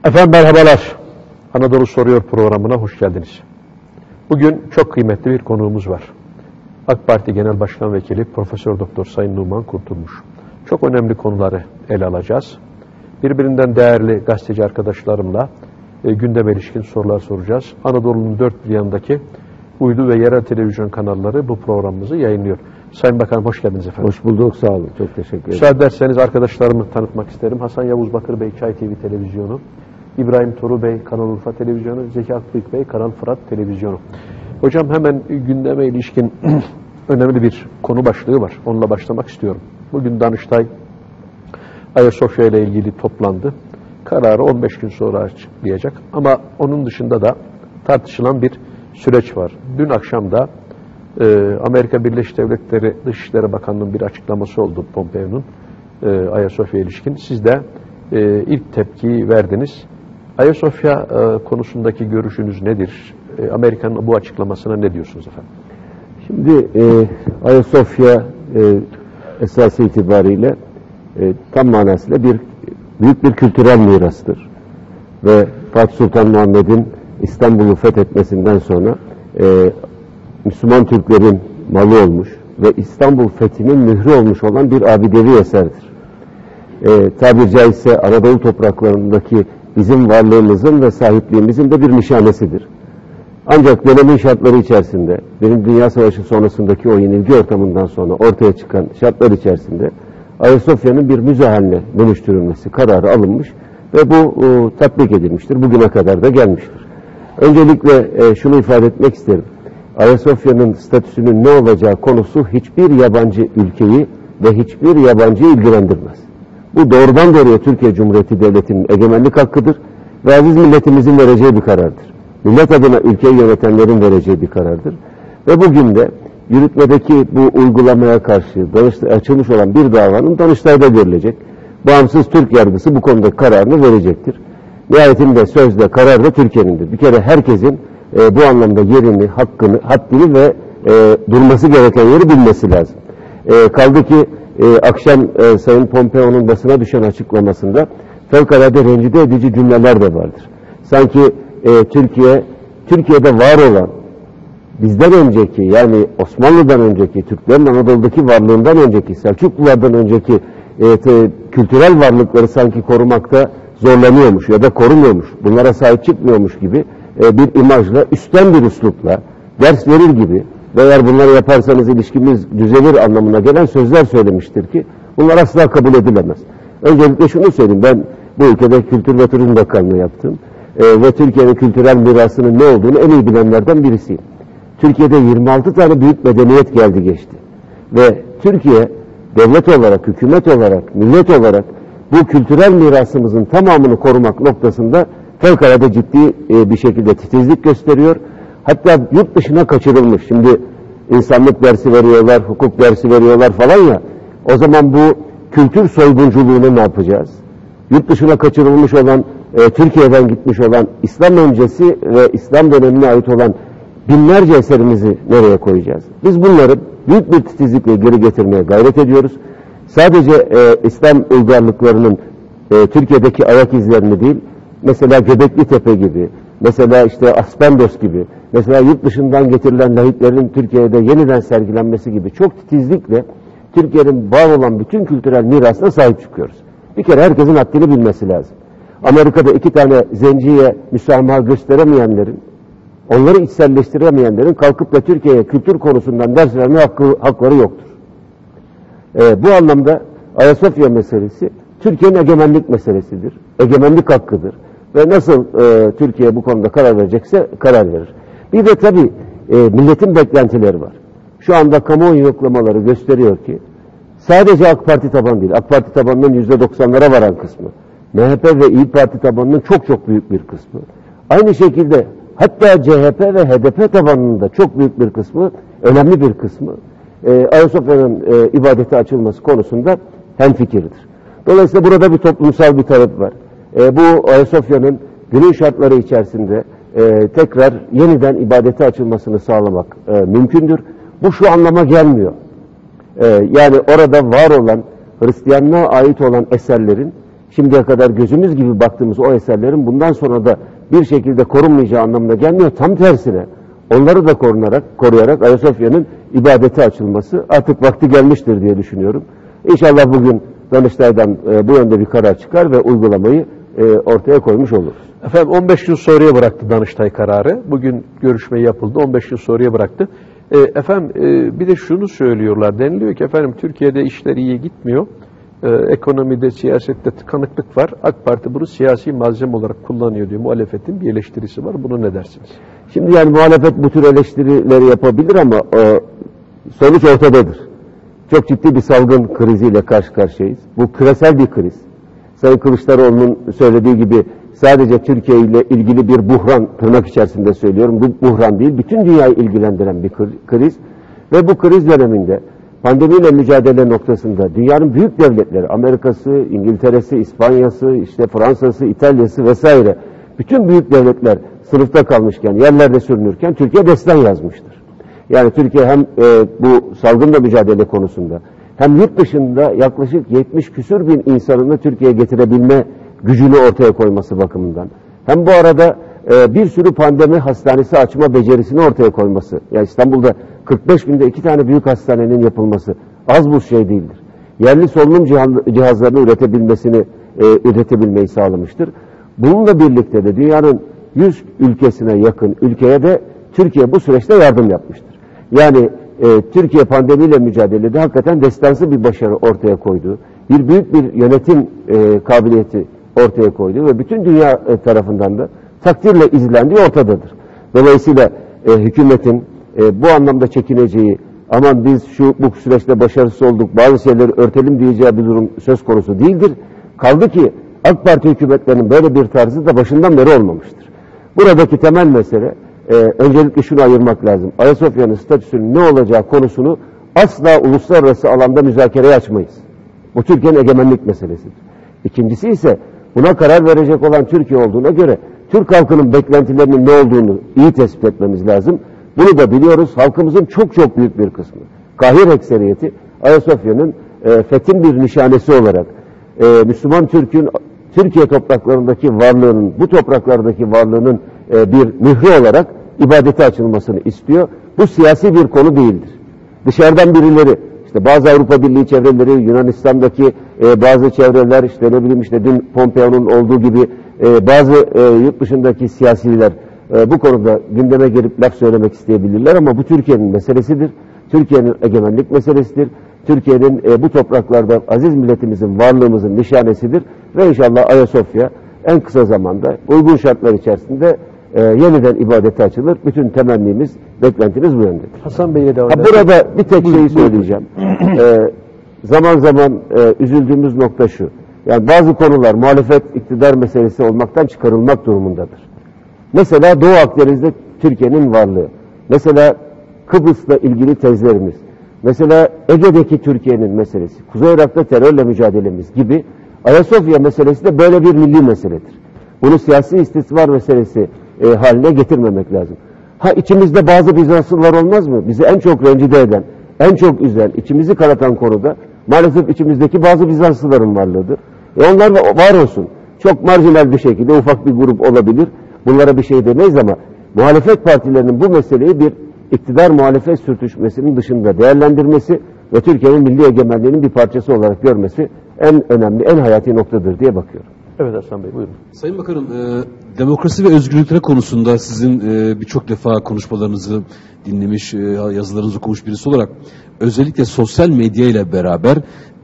Efendim merhabalar. Anadolu Soruyor programına hoş geldiniz. Bugün çok kıymetli bir konuğumuz var. AK Parti Genel Başkan Vekili Profesör Doktor Sayın Numan Kurtulmuş. Çok önemli konuları ele alacağız. Birbirinden değerli gazeteci arkadaşlarımla gündeme ilişkin sorular soracağız. Anadolu'nun dört bir yanındaki uydu ve yerel televizyon kanalları bu programımızı yayınlıyor. Sayın Bakanım hoş geldiniz efendim. Hoş bulduk, sağ olun. Çok teşekkür ederim. Müsaade ederseniz arkadaşlarımı tanıtmak isterim. Hasan Yavuz Bakır Bey Çay TV Televizyonu, İbrahim Toru Bey Kanal Urfa Televizyonu, Zeki Akbıyık Bey Kanal Fırat Televizyonu. Hocam hemen gündeme ilişkin önemli bir konu başlığı var. Onunla başlamak istiyorum. Bugün Danıştay Ayasofya ile ilgili toplandı. Kararı 15 gün sonra açıklayacak. Ama onun dışında da tartışılan bir süreç var. Dün akşam da Amerika Birleşik Devletleri Dışişleri Bakanlığı'nın bir açıklaması oldu Pompeo'nun Ayasofya ilişkin. Siz de ilk tepkiyi verdiniz. Ayasofya konusundaki görüşünüz nedir? Amerika'nın bu açıklamasına ne diyorsunuz efendim? Şimdi Ayasofya esası itibariyle tam manasıyla büyük bir kültürel mirastır. Ve Fatih Sultan Muhammed'in İstanbul'u fethetmesinden sonra Müslüman Türklerin malı olmuş ve İstanbul fethinin mührü olmuş olan bir abidevi eserdir. Tabiri caizse Anadolu topraklarındaki bizim varlığımızın ve sahipliğimizin de bir nişanesidir. Ancak dönemin şartları içerisinde, Birinci Dünya Savaşı sonrasındaki o yenilgi ortamından sonra ortaya çıkan şartlar içerisinde Ayasofya'nın bir müze haline dönüştürülmesi kararı alınmış ve bu tatbik edilmiştir. Bugüne kadar da gelmiştir. Öncelikle şunu ifade etmek isterim. Ayasofya'nın statüsünün ne olacağı konusu hiçbir yabancı ülkeyi ve hiçbir yabancıyı ilgilendirmez. Bu doğrudan doğruya Türkiye Cumhuriyeti Devleti'nin egemenlik hakkıdır ve aziz milletimizin vereceği bir karardır. Millet adına ülkeyi yönetenlerin vereceği bir karardır. Ve bugün de yürütmedeki bu uygulamaya karşı açılmış olan bir davanın Danıştay'da görülecek. Bağımsız Türk yargısı bu konuda kararını verecektir. Nihayetinde sözde karar da Türkiye'nindir. Bir kere herkesin bu anlamda yerini, hakkını, haddini ve durması gereken yeri bilmesi lazım. Kaldı ki akşam Sayın Pompeo'nun basına düşen açıklamasında fevkalade rencide edici cümleler de vardır. Sanki Türkiye'de var olan, bizden önceki yani Osmanlı'dan önceki, Türklerin Anadolu'daki varlığından önceki, Selçuklulardan önceki kültürel varlıkları sanki korumakta zorlanıyormuş ya da korumuyormuş, bunlara sahip çıkmıyormuş gibi bir imajla, üstten bir üslupla, ders verir gibi ve eğer bunları yaparsanız ilişkimiz düzelir anlamına gelen sözler söylemiştir ki bunlar asla kabul edilemez. Öncelikle şunu söyleyeyim, ben bu ülkede Kültür ve Turizm Bakanlığı yaptım ve Türkiye'nin kültürel mirasının ne olduğunu en iyi bilenlerden birisiyim. Türkiye'de 26 tane büyük medeniyet geldi geçti ve Türkiye devlet olarak, hükümet olarak, millet olarak bu kültürel mirasımızın tamamını korumak noktasında fevkalade ciddi bir şekilde titizlik gösteriyor. Hatta yurt dışına kaçırılmış. Şimdi insanlık dersi veriyorlar, hukuk dersi veriyorlar falan ya. O zaman bu kültür soygunculuğunu ne yapacağız? Yurt dışına kaçırılmış olan, Türkiye'den gitmiş olan İslam öncesi ve İslam dönemine ait olan binlerce eserimizi nereye koyacağız? Biz bunları büyük bir titizlikle geri getirmeye gayret ediyoruz. Sadece İslam uygarlıklarının Türkiye'deki ayak izlerini değil, mesela Göbekli Tepe gibi, mesela işte Aspendos gibi, mesela yurt dışından getirilen lahitlerin Türkiye'de yeniden sergilenmesi gibi çok titizlikle Türkiye'nin var olan bütün kültürel mirasına sahip çıkıyoruz. Bir kere herkesin haddini bilmesi lazım. Amerika'da 2 tane zenciye müsamaha gösteremeyenlerin, onları içselleştiremeyenlerin kalkıp da Türkiye'ye kültür konusundan ders verme hakları yoktur. Bu anlamda Ayasofya meselesi Türkiye'nin egemenlik meselesidir. Egemenlik hakkıdır. Ve nasıl Türkiye bu konuda karar verecekse karar verir. Bir de tabii milletin beklentileri var. Şu anda kamuoyu yoklamaları gösteriyor ki sadece AK Parti tabanı değil, AK Parti tabanının %90'lara varan kısmı, MHP ve İYİ Parti tabanının çok büyük bir kısmı, aynı şekilde hatta CHP ve HDP tabanının da çok büyük bir kısmı, önemli bir kısmı Ayasofya'nın ibadete açılması konusunda hemfikirdir. Dolayısıyla burada bir toplumsal bir talep var. Bu Ayasofya'nın günün şartları içerisinde tekrar yeniden ibadete açılmasını sağlamak mümkündür. Bu şu anlama gelmiyor. Yani orada var olan Hristiyanlığa ait olan eserlerin şimdiye kadar gözümüz gibi baktığımız o eserlerin bundan sonra da bir şekilde korunmayacağı anlamına gelmiyor. Tam tersine onları da koruyarak Ayasofya'nın ibadete açılması artık vakti gelmiştir diye düşünüyorum. İnşallah bugün Danıştay'dan bu yönde bir karar çıkar ve uygulamayı ortaya koymuş oluruz. Efendim 15 yıl sonraya bıraktı Danıştay kararı. Bugün görüşme yapıldı. 15 yıl sonraya bıraktı. Efendim bir de şunu söylüyorlar. Deniliyor ki efendim Türkiye'de işler iyi gitmiyor. Ekonomide, siyasette tıkanıklık var. AK Parti bunu siyasi malzeme olarak kullanıyor diyor. Muhalefetin bir eleştirisi var. Buna ne dersiniz? Şimdi yani muhalefet bu tür eleştirileri yapabilir ama sonuç ortadadır. Çok ciddi bir salgın kriziyle karşı karşıyayız. Bu küresel bir kriz. Sayın Kılıçdaroğlu'nun söylediği gibi sadece Türkiye ile ilgili bir buhran, tırnak içerisinde söylüyorum, bu buhran değil, bütün dünyayı ilgilendiren bir kriz. Ve bu kriz döneminde pandemiyle mücadele noktasında dünyanın büyük devletleri, Amerika'sı, İngiltere'si, İspanya'sı, işte Fransa'sı, İtalya'sı vesaire, bütün büyük devletler sınıfta kalmışken, yerlerde sürünürken Türkiye destan yazmıştır. Yani Türkiye hem bu salgınla mücadele konusunda hem yurt dışında yaklaşık 70 küsur bin insanını Türkiye'ye getirebilme gücünü ortaya koyması bakımından, hem bu arada bir sürü pandemi hastanesi açma becerisini ortaya koyması, yani İstanbul'da 45 günde 2 tane büyük hastanenin yapılması az bu şey değildir. Yerli solunum cihazlarını üretebilmeyi sağlamıştır. Bununla birlikte de dünyanın 100 ülkesine yakın ülkeye de Türkiye bu süreçte yardım yapmıştır. Yani Türkiye pandemiyle mücadelede hakikaten destansı bir başarı ortaya koydu. Büyük bir yönetim kabiliyeti ortaya koydu ve bütün dünya tarafından da takdirle izlendiği ortadadır. Dolayısıyla hükümetin bu anlamda çekineceği, aman biz bu süreçte başarısız olduk, bazı şeyleri örtelim diyeceği bir durum söz konusu değildir. Kaldı ki AK Parti hükümetlerinin böyle bir tarzı da başından beri olmamıştır. Buradaki temel mesele, öncelikle şunu ayırmak lazım. Ayasofya'nın statüsünün ne olacağı konusunu asla uluslararası alanda müzakereye açmayız. Bu Türkiye'nin egemenlik meselesidir. İkincisi ise buna karar verecek olan Türkiye olduğuna göre Türk halkının beklentilerinin ne olduğunu iyi tespit etmemiz lazım. Bunu da biliyoruz. Halkımızın çok çok büyük bir kısmı, kahir ekseriyeti Ayasofya'nın fethin bir nişanesi olarak Müslüman Türk'ün Türkiye topraklarındaki varlığının, bu topraklardaki varlığının bir mührü olarak ibadete açılmasını istiyor. Bu siyasi bir konu değildir. Dışarıdan birileri, işte bazı Avrupa Birliği çevreleri, Yunanistan'daki bazı çevreler, işte ne bileyim işte dün Pompeo'nun olduğu gibi bazı yurt dışındaki siyasiler bu konuda gündeme gelip laf söylemek isteyebilirler ama bu Türkiye'nin meselesidir. Türkiye'nin egemenlik meselesidir. Türkiye'nin bu topraklarda aziz milletimizin varlığımızın nişanesidir ve inşallah Ayasofya en kısa zamanda uygun şartlar içerisinde yeniden ibadete açılır. Bütün temennimiz, beklentimiz bu yöndedir. Hasan Bey'e devam edelim. Burada bir tek şeyi söyleyeceğim. Zaman zaman üzüldüğümüz nokta şu. Yani bazı konular muhalefet iktidar meselesi olmaktan çıkarılmak durumundadır. Mesela Doğu Akdeniz'de Türkiye'nin varlığı. Mesela Kıbrıs'la ilgili tezlerimiz. Mesela Ege'deki Türkiye'nin meselesi. Kuzey Irak'ta terörle mücadelemiz gibi Ayasofya meselesi de böyle bir milli meseledir. Bunu siyasi istismar meselesi haline getirmemek lazım. Ha içimizde bazı Bizanslılar olmaz mı? Bizi en çok rencide eden, en çok üzen, içimizi karatan konuda maalesef içimizdeki bazı Bizanslıların varlığıdır. Onlar var olsun. Çok marjinal bir şekilde ufak bir grup olabilir. Bunlara bir şey demeyiz ama muhalefet partilerinin bu meseleyi bir iktidar muhalefet sürtüşmesinin dışında değerlendirmesi ve Türkiye'nin milli egemenliğinin bir parçası olarak görmesi en önemli, en hayati noktadır diye bakıyorum. Evet Hasan Bey buyurun. Sayın Bakanım, demokrasi ve özgürlükler konusunda sizin birçok defa konuşmalarınızı dinlemiş, yazılarınızı okumuş birisi olarak özellikle sosyal medya ile beraber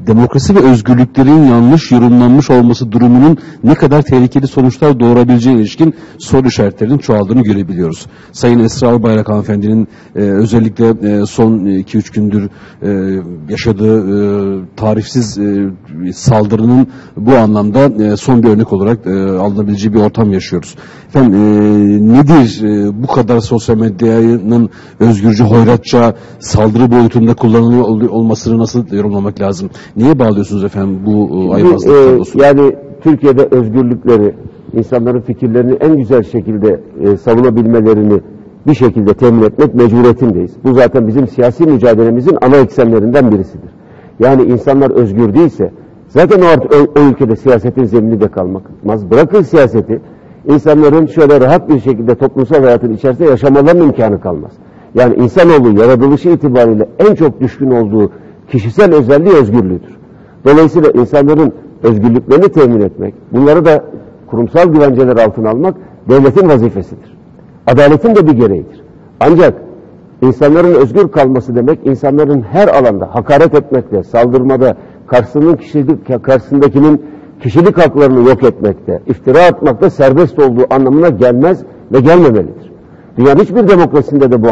demokrasi ve özgürlüklerin yanlış yorumlanmış olması durumunun ne kadar tehlikeli sonuçlar doğurabileceğine ilişkin soru işaretlerinin çoğaldığını görebiliyoruz. Sayın Esra Albayrak hanımefendinin özellikle son 2-3 gündür yaşadığı tarifsiz saldırının bu anlamda son bir örnek olarak alınabileceği bir ortam yaşıyoruz. Efendim nedir bu kadar sosyal medyanın özgürce, hoyratça saldırı boyutunda kullanılıyor olmasını nasıl yorumlamak lazım? Niye bağlıyorsunuz efendim bu aymazlık? Yani Türkiye'de özgürlükleri, insanların fikirlerini en güzel şekilde savunabilmelerini bir şekilde temin etmek mecburiyetindeyiz. Bu zaten bizim siyasi mücadelemizin ana eksenlerinden birisidir. Yani insanlar özgür değilse, Zaten o ülkede siyasetin zemini de kalmaz. Bırakın siyaseti, insanların şöyle rahat bir şekilde toplumsal hayatın içerisinde yaşamalarının imkanı kalmaz. Yani insanoğlu yaratılışı itibariyle en çok düşkün olduğu kişisel özelliği özgürlüğüdür. Dolayısıyla insanların özgürlüklerini temin etmek, bunları da kurumsal güvenceler altına almak devletin vazifesidir. Adaletin de bir gereğidir. Ancak insanların özgür kalması demek, insanların her alanda hakaret etmekte, saldırmada, karşısındakinin kişilik haklarını yok etmekte, iftira atmakta serbest olduğu anlamına gelmez ve gelmemelidir. Dünyanın hiçbir demokrasisinde de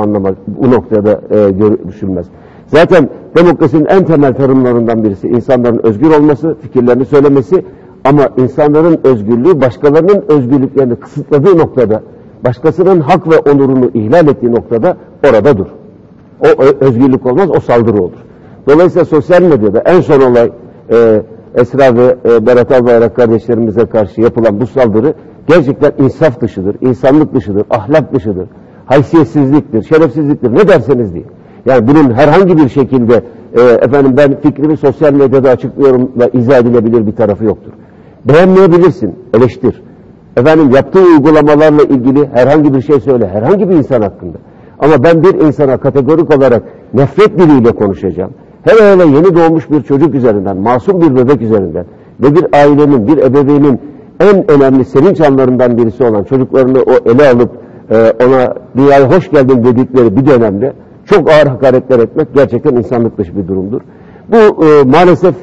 bu noktada görüşülmez. Zaten demokrasinin en temel tanımlarından birisi insanların özgür olması, fikirlerini söylemesi, ama insanların özgürlüğü başkalarının özgürlüklerini kısıtladığı noktada, başkasının hak ve onurunu ihlal ettiği noktada orada dur. O özgürlük olmaz, o saldırı olur. Dolayısıyla sosyal medyada en son olay Esra ve Berat Albayrak kardeşlerimize karşı yapılan bu saldırı gerçekten insaf dışıdır, insanlık dışıdır, ahlak dışıdır, haysiyetsizliktir, şerefsizliktir, ne derseniz deyin. Yani bunun herhangi bir şekilde ben fikrimi sosyal medyada açıklıyorum ve izah edilebilir bir tarafı yoktur. Beğenmeyebilirsin, eleştir. Yaptığı uygulamalarla ilgili herhangi bir şey söyle, herhangi bir insan hakkında. Ama ben bir insana kategorik olarak nefret diliyle konuşacağım. Hele yeni doğmuş bir çocuk üzerinden, masum bir bebek üzerinden ve bir ailenin, bir ebeveynin en önemli sevinç anlarından birisi olan çocuklarını o ele alıp ona dünyaya hoş geldin dedikleri bir dönemde çok ağır hakaretler etmek gerçekten insanlık dışı bir durumdur. Bu maalesef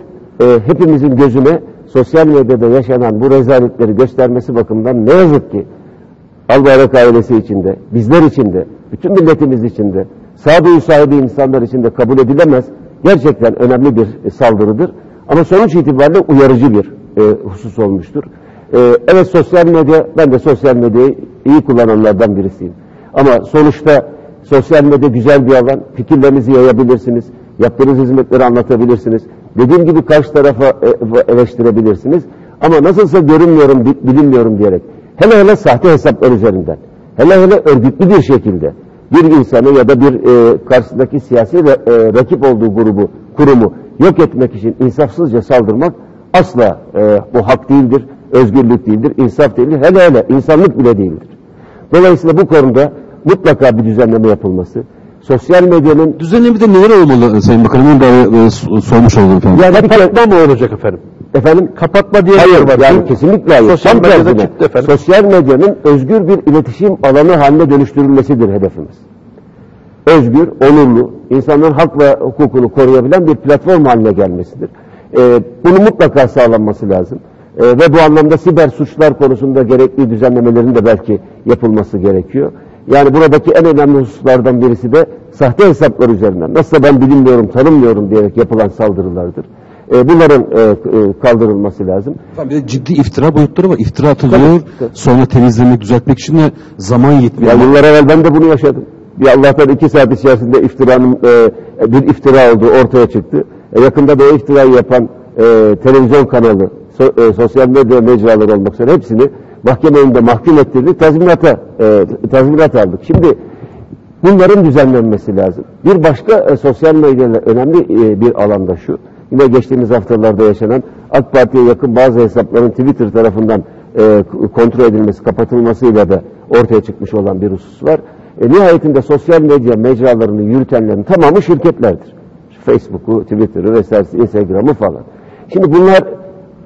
hepimizin gözüne sosyal medyada yaşanan bu rezaletleri göstermesi bakımından ne yazık ki Albayrak ailesi içinde, bizler içinde, bütün milletimiz içinde, sağduyu sahibi insanlar içinde kabul edilemez, gerçekten önemli bir saldırıdır. Ama sonuç itibariyle uyarıcı bir husus olmuştur. Evet, sosyal medya, ben de sosyal medyayı iyi kullananlardan birisiyim. Ama sonuçta sosyal medya güzel bir alan, fikirlerinizi yayabilirsiniz, yaptığınız hizmetleri anlatabilirsiniz. Dediğim gibi karşı tarafa eleştirebilirsiniz. Ama nasılsa görünmüyorum, bilinmiyorum diyerek, hele sahte hesaplar üzerinden, hele örgütlü bir şekilde bir insanı ya da bir karşısındaki siyasi rakip olduğu kurumu yok etmek için insafsızca saldırmak asla bu hak değildir, özgürlük değildir, insaf değildir, hele insanlık bile değildir. Dolayısıyla bu konuda mutlaka bir düzenleme yapılması, sosyal medyanın... Düzenlemede neler olmalı Sayın Bakanım? Onu da sormuş oldum efendim. Yani kapatma mı olacak efendim? Efendim? Kapatma diye hayır, var. Yani kesinlikle hayır. Sosyal medyada çıktı efendim. Sosyal medyanın özgür bir iletişim alanı haline dönüştürülmesidir hedefimiz. Özgür, onurlu, insanların hak ve hukukunu koruyabilen bir platform haline gelmesidir. Bunu mutlaka sağlanması lazım. Ve bu anlamda siber suçlar konusunda gerekli düzenlemelerin de belki yapılması gerekiyor. Yani buradaki en önemli hususlardan birisi de sahte hesaplar üzerinden, nasılsa ben bilinmiyorum, tanınmıyorum diyerek yapılan saldırılardır. Bunların kaldırılması lazım. Tabii bir de ciddi iftira boyutları var. İftira atılıyor, tabii. Sonra temizlemek, düzeltmek için de zaman yetmiyor. Ya yıllar evvel ben de bunu yaşadım. Bir Allah'tan 2 saat içerisinde bir iftira olduğu ortaya çıktı. Yakında da o iftirayı yapan televizyon kanalı, sosyal medya mecraları olmak üzere hepsini mahkeme önünde mahkum ettirdik, tazminat aldık. Şimdi bunların düzenlenmesi lazım. Bir başka sosyal medyayla önemli bir alanda şu, yine geçtiğimiz haftalarda yaşanan AK Parti'ye yakın bazı hesapların Twitter tarafından kontrol edilmesi, kapatılmasıyla da ortaya çıkmış olan bir husus var. Nihayetinde sosyal medya mecralarını yürütenlerin tamamı şirketlerdir. Facebook'u, Twitter'ı vesaire, Instagram'ı falan. Şimdi bunlar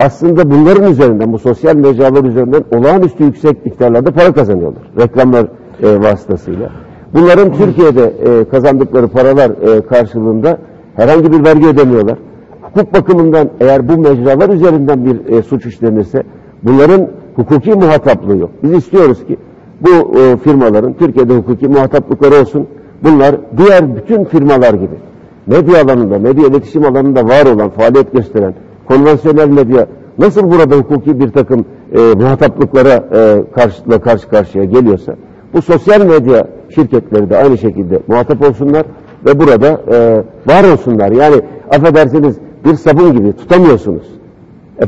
aslında bunların üzerinden, bu sosyal mecralar üzerinden olağanüstü yüksek miktarlarda para kazanıyorlar. Reklamlar vasıtasıyla. Bunların Türkiye'de kazandıkları paralar karşılığında herhangi bir vergi ödemiyorlar. Hukuk bakımından eğer bu mecralar üzerinden bir suç işlenirse bunların hukuki muhataplığı yok. Biz istiyoruz ki bu firmaların Türkiye'de hukuki muhataplıkları olsun. Bunlar diğer bütün firmalar gibi medya alanında, medya iletişim alanında var olan, faaliyet gösteren konvansiyonel medya nasıl burada hukuki bir takım muhataplıklara karşı karşıya geliyorsa bu sosyal medya şirketleri de aynı şekilde muhatap olsunlar ve burada var olsunlar. Yani affedersiniz, bir sabun gibi tutamıyorsunuz.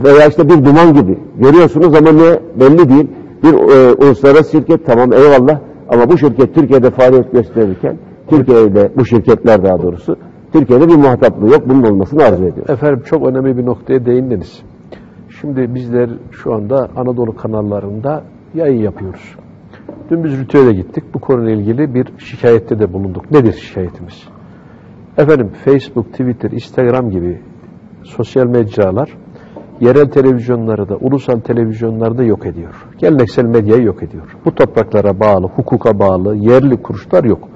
Veya işte bir duman gibi görüyorsunuz ama ne belli değil. Bir uluslararası şirket, tamam eyvallah, ama bu şirket Türkiye'de faaliyet gösterirken Türkiye'de bu şirketler daha doğrusu Türkiye'de bir muhataplığı yok. Bunun olmasını arzu ediyor. Efendim çok önemli bir noktaya değindiniz. Şimdi bizler şu anda Anadolu kanallarında yayın yapıyoruz. Dün biz Rütü'ye de gittik. Bu konuyla ilgili bir şikayette de bulunduk. Nedir şikayetimiz? Efendim Facebook, Twitter, Instagram gibi sosyal mecralar yerel televizyonları da, ulusal televizyonları da yok ediyor. Geleneksel medyayı yok ediyor. Bu topraklara bağlı, hukuka bağlı, yerli kuruluşlar yok.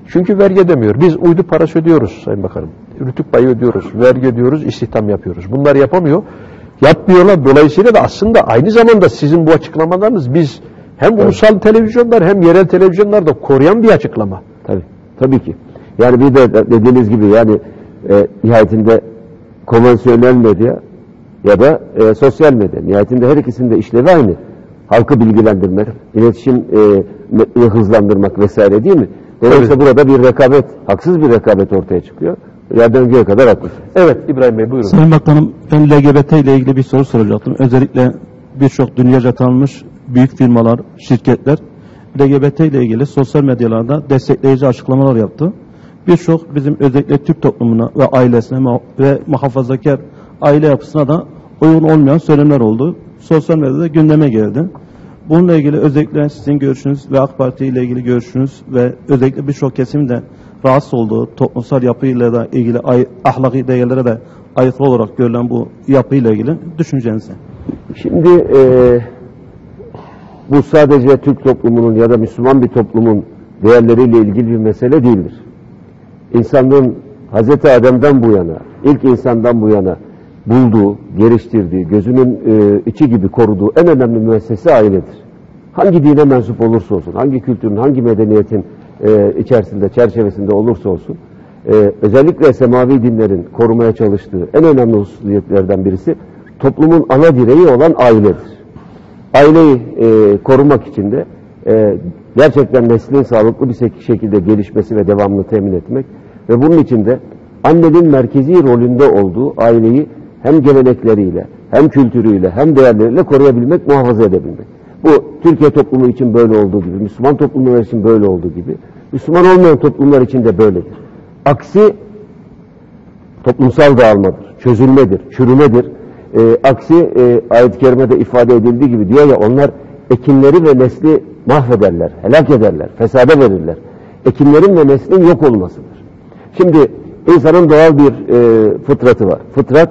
Çünkü vergi ödemiyor. Biz uydu parası ödüyoruz Sayın Bakanım. Rütük payı ödüyoruz, vergi ödüyoruz, istihdam yapıyoruz. Bunlar yapamıyor. Yapmıyorlar. Dolayısıyla da aslında aynı zamanda sizin bu açıklamalarınız biz hem ulusal televizyonlar hem yerel televizyonlar da koruyan bir açıklama. Tabii ki. Yani bir de dediğiniz gibi yani nihayetinde konvansiyonel medya ya da sosyal medya. Nihayetinde her ikisinin de işlevi aynı. Halkı bilgilendirmek, iletişim hızlandırmak vesaire değil mi? Dolayısıyla burada bir rekabet, haksız bir rekabet ortaya çıkıyor. Yerden göğe kadar haklısınız. Evet İbrahim Bey buyurun. Sayın Bakanım, ben LGBT ile ilgili bir soru soracaktım. Özellikle birçok dünyaca tanınmış büyük firmalar, şirketler LGBT ile ilgili sosyal medyalarda destekleyici açıklamalar yaptı. Birçok bizim özellikle Türk toplumuna ve ailesine ve muhafazakar aile yapısına da uygun olmayan söylemler oldu. Sosyal medyada gündeme geldi. Bununla ilgili özellikle sizin görüşünüz ve AK Parti ile ilgili görüşünüz ve özellikle birçok kesimin de rahatsız olduğu toplumsal yapıyla da ilgili ahlaki değerlere de aykırı olarak görülen bu yapıyla ilgili düşüncenizi. Şimdi bu sadece Türk toplumunun ya da Müslüman bir toplumun değerleriyle ilgili bir mesele değildir. İnsanlığın Hazreti Adem'den bu yana, ilk insandan bu yana bulduğu, geliştirdiği, gözünün içi gibi koruduğu en önemli müessese ailedir. Hangi dine mensup olursa olsun, hangi kültürün, hangi medeniyetin içerisinde, çerçevesinde olursa olsun, özellikle semavi dinlerin korumaya çalıştığı en önemli hususiyetlerden birisi toplumun ana direği olan ailedir. Aileyi korumak için de gerçekten neslin sağlıklı bir şekilde gelişmesi ve devamını temin etmek ve bunun için de annenin merkezi rolünde olduğu aileyi hem gelenekleriyle, hem kültürüyle, hem değerleriyle koruyabilmek, muhafaza edebilmek. Bu Türkiye toplumu için böyle olduğu gibi, Müslüman toplumlar için böyle olduğu gibi, Müslüman olmayan toplumlar için de böyledir. Aksi toplumsal dağılmadır, çözülmedir, çürümedir. Aksi ayet-i kerimede ifade edildiği gibi diyor ya, onlar ekinleri ve nesli mahvederler, helak ederler, fesada verirler. Ekinlerin ve neslin yok olmasıdır. Şimdi insanın doğal bir fıtratı var. Fıtrat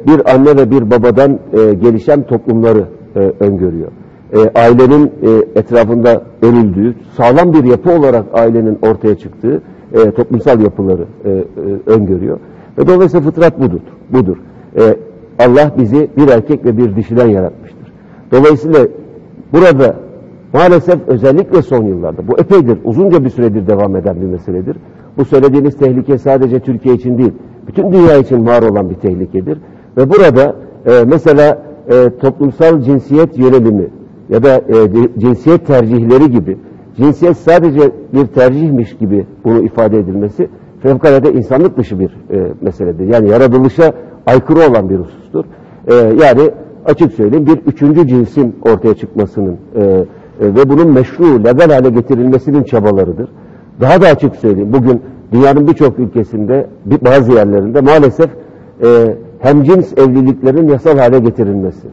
bir anne ve bir babadan gelişen toplumları öngörüyor. Ailenin etrafında örüldüğü, sağlam bir yapı olarak ailenin ortaya çıktığı toplumsal yapıları öngörüyor. Ve dolayısıyla fıtrat budur. Allah bizi bir erkek ve bir dişiden yaratmıştır. Dolayısıyla burada maalesef özellikle son yıllarda, bu epeydir, uzunca bir süredir devam eden bir meseledir. Bu söylediğiniz tehlike sadece Türkiye için değil, bütün dünya için var olan bir tehlikedir. Ve burada mesela toplumsal cinsiyet yönelimi ya da cinsiyet tercihleri gibi, cinsiyet sadece bir tercihmiş gibi bunu ifade edilmesi fevkalade insanlık dışı bir meseledir. Yani yaratılışa aykırı olan bir husustur. Yani açık söyleyeyim, bir üçüncü cinsin ortaya çıkmasının ve bunun meşru, legal hale getirilmesinin çabalarıdır. Daha da açık söyleyeyim, bugün dünyanın birçok ülkesinde, bazı yerlerinde maalesef hemcins evliliklerin yasal hale getirilmesi,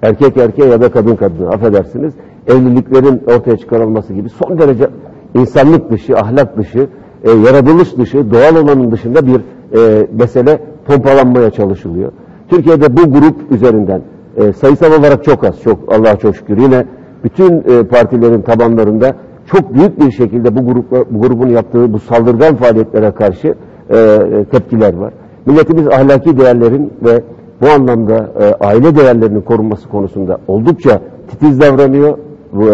erkek erkeğe ya da kadın kadına, affedersiniz, evliliklerin ortaya çıkarılması gibi son derece insanlık dışı, ahlak dışı, yaratılış dışı, doğal olanın dışında bir mesele pompalanmaya çalışılıyor. Türkiye'de bu grup üzerinden sayısal olarak çok az, çok Allah'a çok şükür, yine bütün partilerin tabanlarında çok büyük bir şekilde bu grubun yaptığı bu saldırgan faaliyetlere karşı tepkiler var. Milletimiz ahlaki değerlerin ve bu anlamda aile değerlerinin korunması konusunda oldukça titiz davranıyor.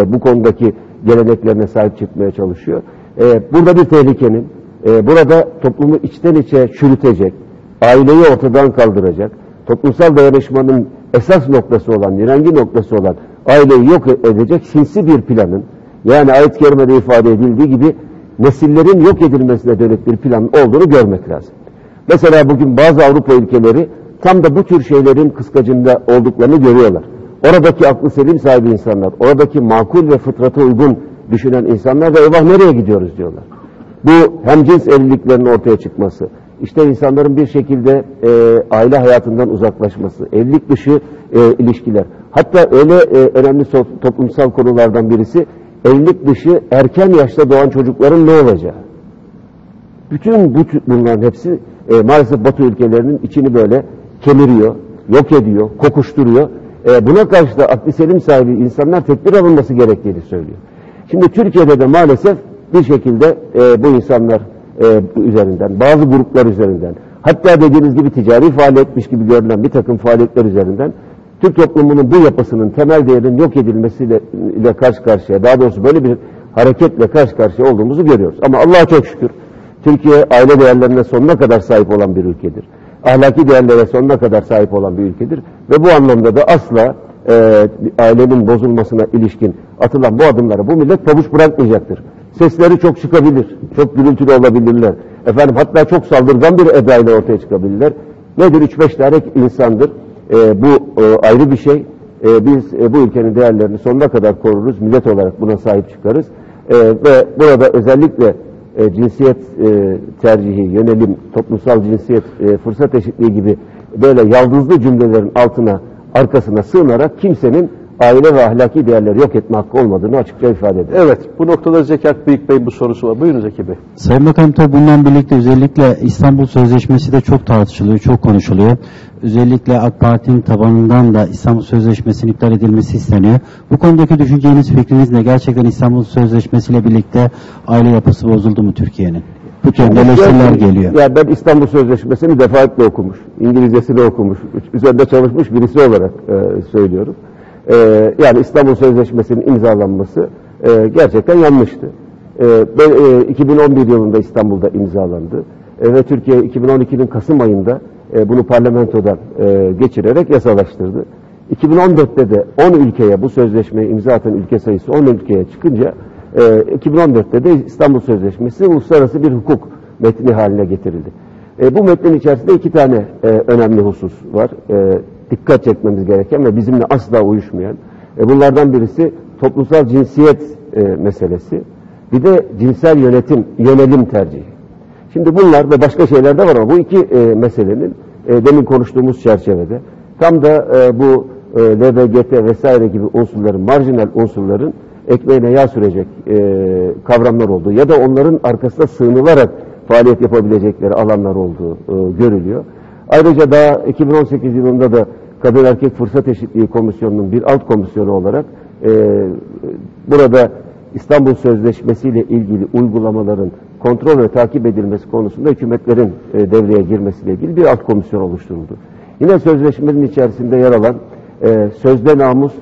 Bu konudaki geleneklerine sahip çıkmaya çalışıyor. Burada bir tehlikenin, burada toplumu içten içe çürütecek, aileyi ortadan kaldıracak, toplumsal dayanışmanın esas noktası olan, mirengi noktası olan aileyi yok edecek sinsi bir planın, yani ayet-i kerimede ifade edildiği gibi nesillerin yok edilmesine dönük bir plan olduğunu görmek lazım. Mesela bugün bazı Avrupa ülkeleri tam da bu tür şeylerin kıskacında olduklarını görüyorlar. Oradaki aklı selim sahibi insanlar, oradaki makul ve fıtrata uygun düşünen insanlar da eyvah nereye gidiyoruz diyorlar. Bu hemcins evliliklerin ortaya çıkması, işte insanların bir şekilde aile hayatından uzaklaşması, evlilik dışı ilişkiler. Hatta öyle önemli toplumsal konulardan birisi evlilik dışı erken yaşta doğan çocukların ne olacağı. Bütün bunların hepsi maalesef Batı ülkelerinin içini böyle kemiriyor, yok ediyor, kokuşturuyor. Buna karşı da akli selim sahibi insanlar tedbir alınması gerektiğini söylüyor. Şimdi Türkiye'de de maalesef bir şekilde bu insanlar üzerinden, bazı gruplar üzerinden, hatta dediğiniz gibi ticari faaliyetmiş gibi görülen bir takım faaliyetler üzerinden Türk toplumunun bu yapısının temel değerinin yok edilmesiyle karşı karşıya, daha doğrusu böyle bir hareketle karşı karşıya olduğumuzu görüyoruz. Ama Allah'a çok şükür Türkiye aile değerlerine sonuna kadar sahip olan bir ülkedir. Ahlaki değerlere sonuna kadar sahip olan bir ülkedir. Ve bu anlamda da asla ailenin bozulmasına ilişkin atılan bu adımlara bu millet pabuç bırakmayacaktır. Sesleri çok çıkabilir, çok gürültülü olabilirler. Efendim hatta çok saldırgan bir edayla ortaya çıkabilirler. Nedir? 3-5 tane insandır. Bu ayrı bir şey. Biz bu ülkenin değerlerini sonuna kadar koruruz. Millet olarak buna sahip çıkarız. Ve burada özellikle cinsiyet tercihi, yönelim, toplumsal cinsiyet, fırsat eşitliği gibi böyle yaldızlı cümlelerin arkasına sığınarak kimsenin aile ve ahlaki değerleri yok etme hakkı olmadığını açıkça ifade ediyor. Evet, bu noktada Zeki Akbıyık Bey'in bu sorusu var. Buyurun Zeki Bey. Sayın Bakanım, tabi bununla birlikte özellikle İstanbul Sözleşmesi de çok tartışılıyor, çok konuşuluyor. Özellikle AK Parti'nin tabanından da İstanbul Sözleşmesi'nin iptal edilmesi isteniyor. Bu konudaki düşünceniz, fikriniz ne? Gerçekten İstanbul Sözleşmesi ile birlikte aile yapısı bozuldu mu Türkiye'nin? Bu tür eleştiriler geliyor. Ya ben İstanbul Sözleşmesi'ni defaatle okumuş, İngilizcesini okumuş, üzerinde çalışmış birisi olarak söylüyorum. Yani İstanbul Sözleşmesi'nin imzalanması gerçekten yanlıştı. 2011 yılında İstanbul'da imzalandı ve Türkiye 2012'nin Kasım ayında bunu parlamentodan geçirerek yasalaştırdı. 2014'te de 10 ülkeye bu sözleşmeyi imza atan ülke sayısı 10 ülkeye çıkınca 2014'te de İstanbul Sözleşmesi uluslararası bir hukuk metni haline getirildi. Bu metnin içerisinde 2 tane önemli husus var. Dikkat çekmemiz gereken ve bizimle asla uyuşmayan. Bunlardan birisi toplumsal cinsiyet meselesi. Bir de cinsel yönelim tercihi. Şimdi bunlar ve başka şeyler de var ama bu iki meselenin demin konuştuğumuz çerçevede tam da bu LGBTİ vesaire gibi unsurların, marjinal unsurların ekmeğine yağ sürecek kavramlar olduğu ya da onların arkasına sığınılarak faaliyet yapabilecekleri alanlar olduğu görülüyor. Ayrıca daha 2018 yılında da Kadın Erkek Fırsat Eşitliği Komisyonu'nun bir alt komisyonu olarak burada İstanbul Sözleşmesi ile ilgili uygulamaların kontrol ve takip edilmesi konusunda hükümetlerin devreye girmesiyle ilgili bir alt komisyon oluşturuldu. Yine sözleşmenin içerisinde yer alan sözde namus,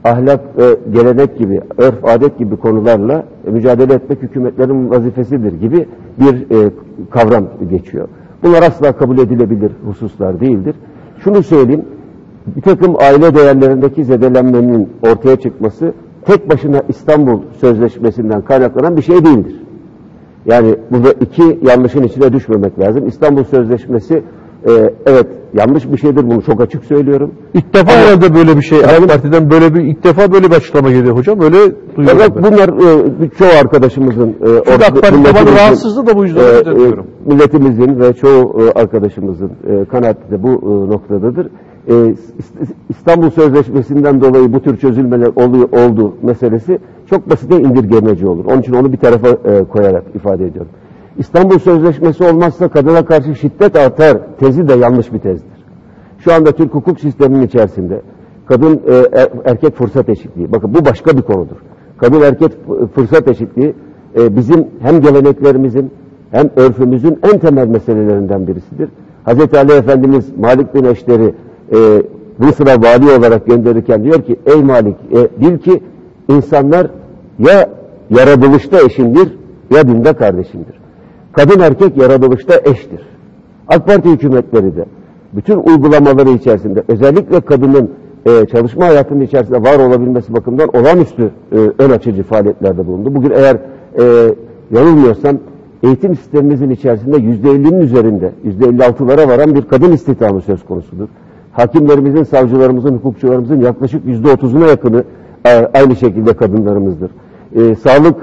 ahlak ve gelenek gibi, örf, adet gibi konularla mücadele etmek hükümetlerin vazifesidir gibi bir kavram geçiyor. Bunlar asla kabul edilebilir hususlar değildir. Şunu söyleyeyim, bir takım aile değerlerindeki zedelenmenin ortaya çıkması tek başına İstanbul Sözleşmesi'nden kaynaklanan bir şey değildir. Yani burada iki yanlışın içine düşmemek lazım. İstanbul Sözleşmesi evet yanlış bir şeydir, bunu çok açık söylüyorum. İlk defa herhalde böyle bir şey, AK Parti'den ilk defa böyle bir açıklama geliyor hocam, öyle duyuyorum. Evet, bunlar çoğu arkadaşımızın çünkü AK Parti tabanı rahatsızlığı da bu yüzden diyorum. Milletimizin ve çoğu arkadaşımızın kanaati de bu noktadadır. İstanbul Sözleşmesi'nden dolayı bu tür çözülmeler oldu meselesi çok basite indirgemeci olur. Onun için onu bir tarafa koyarak ifade ediyorum. İstanbul Sözleşmesi olmazsa kadına karşı şiddet artar tezi de yanlış bir tezdir. Şu anda Türk hukuk sisteminin içerisinde kadın erkek fırsat eşitliği, bakın bu başka bir konudur. Kadın erkek fırsat eşitliği bizim hem geleneklerimizin hem örfümüzün en temel meselelerinden birisidir. Hz. Ali Efendimiz Malik bin Eşter'i Mısır'a vali olarak gönderirken diyor ki, ey Malik bil ki insanlar ya yaratılışta eşindir ya dinde kardeşindir. Kadın erkek yaratılışta eştir. AK Parti hükümetleri de bütün uygulamaları içerisinde özellikle kadının çalışma hayatının içerisinde var olabilmesi bakımından olağanüstü ön açıcı faaliyetlerde bulundu. Bugün eğer yanılmıyorsam eğitim sistemimizin içerisinde %50'nin üzerinde, %56'lara varan bir kadın istihdamı söz konusudur. Hakimlerimizin, savcılarımızın, hukukçularımızın yaklaşık %30'una yakını aynı şekilde kadınlarımızdır. Sağlık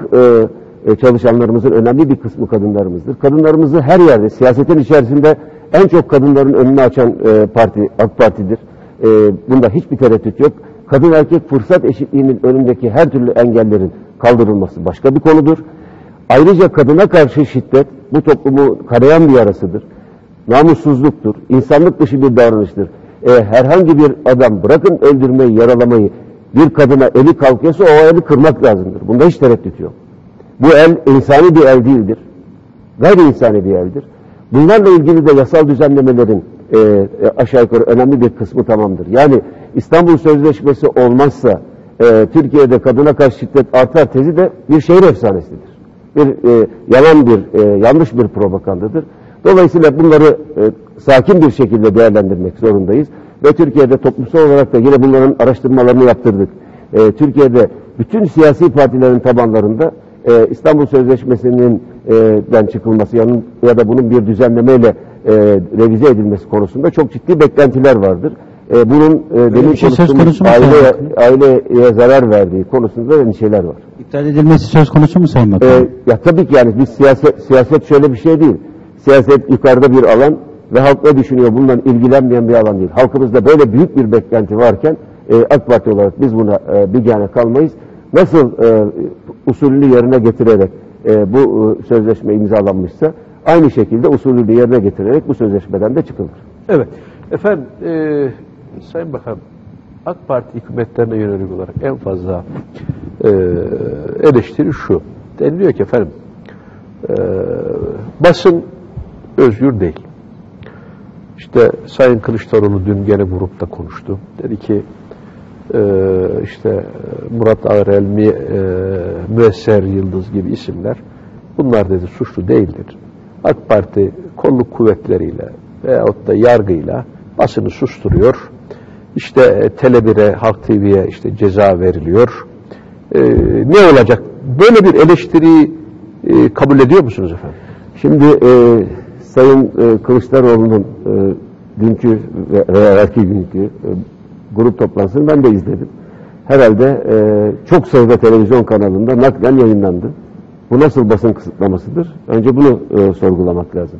çalışanlarımızın önemli bir kısmı kadınlarımızdır. Kadınlarımızı her yerde, siyasetin içerisinde en çok kadınların önünü açan parti AK Parti'dir. Bunda hiçbir tereddüt yok. Kadın erkek fırsat eşitliğinin önündeki her türlü engellerin kaldırılması başka bir konudur. Ayrıca kadına karşı şiddet bu toplumu karayan bir yarasıdır. Namussuzluktur, insanlık dışı bir davranıştır. Herhangi bir adam bırakın öldürmeyi, yaralamayı, bir kadına eli kalkıyorsa o eli kırmak lazımdır. Bunda hiç tereddüt yok. Bu el insani bir el değildir. Gayri insani bir eldir. Bunlarla ilgili de yasal düzenlemelerin aşağı yukarı önemli bir kısmı tamamdır. Yani İstanbul Sözleşmesi olmazsa Türkiye'de kadına karşı şiddet artar tezi de bir şehir efsanesidir. Yanlış bir propagandadır. Dolayısıyla bunları sakin bir şekilde değerlendirmek zorundayız. Ve Türkiye'de toplumsal olarak da yine bunların araştırmalarını yaptırdık. Türkiye'de bütün siyasi partilerin tabanlarında İstanbul Sözleşmesi'nin çıkılması ya da bunun bir düzenlemeyle revize edilmesi konusunda çok ciddi beklentiler vardır. Bunun demin konuştuğumuz aileye zarar verdiği konusunda endişeler var. İptal edilmesi söz konusu mu Sayın Bakan? Ya tabii ki yani biz siyaset şöyle bir şey değil. Siyaset yukarıda bir alan ve halk ne düşünüyor bundan ilgilenmeyen bir alan değil. Halkımızda böyle büyük bir beklenti varken AK Parti olarak biz buna bigane kalmayız. Nasıl usulünü yerine getirerek bu sözleşme imzalanmışsa aynı şekilde usulünü yerine getirerek bu sözleşmeden de çıkılır. Evet. Efendim Sayın Bakan, AK Parti hükümetlerine yönelik olarak en fazla eleştiri şu. Deniliyor ki efendim basın özgür değil. İşte Sayın Kılıçdaroğlu dün gene grupta konuştu. Dedi ki işte Murat Ağrel, Müesser Yıldız gibi isimler bunlar dedi suçlu değildir. AK Parti kolluk kuvvetleriyle veyahut da yargıyla basını susturuyor. İşte Tele1'e, Halk TV'ye işte ceza veriliyor. Ne olacak? Böyle bir eleştiriyi kabul ediyor musunuz efendim? Şimdi Sayın Kılıçdaroğlu'nun dünkü veya belki günkü grup toplantısını ben de izledim. Herhalde çok sayıda televizyon kanalında naklen yayınlandı. Bu nasıl basın kısıtlamasıdır? Önce bunu sorgulamak lazım.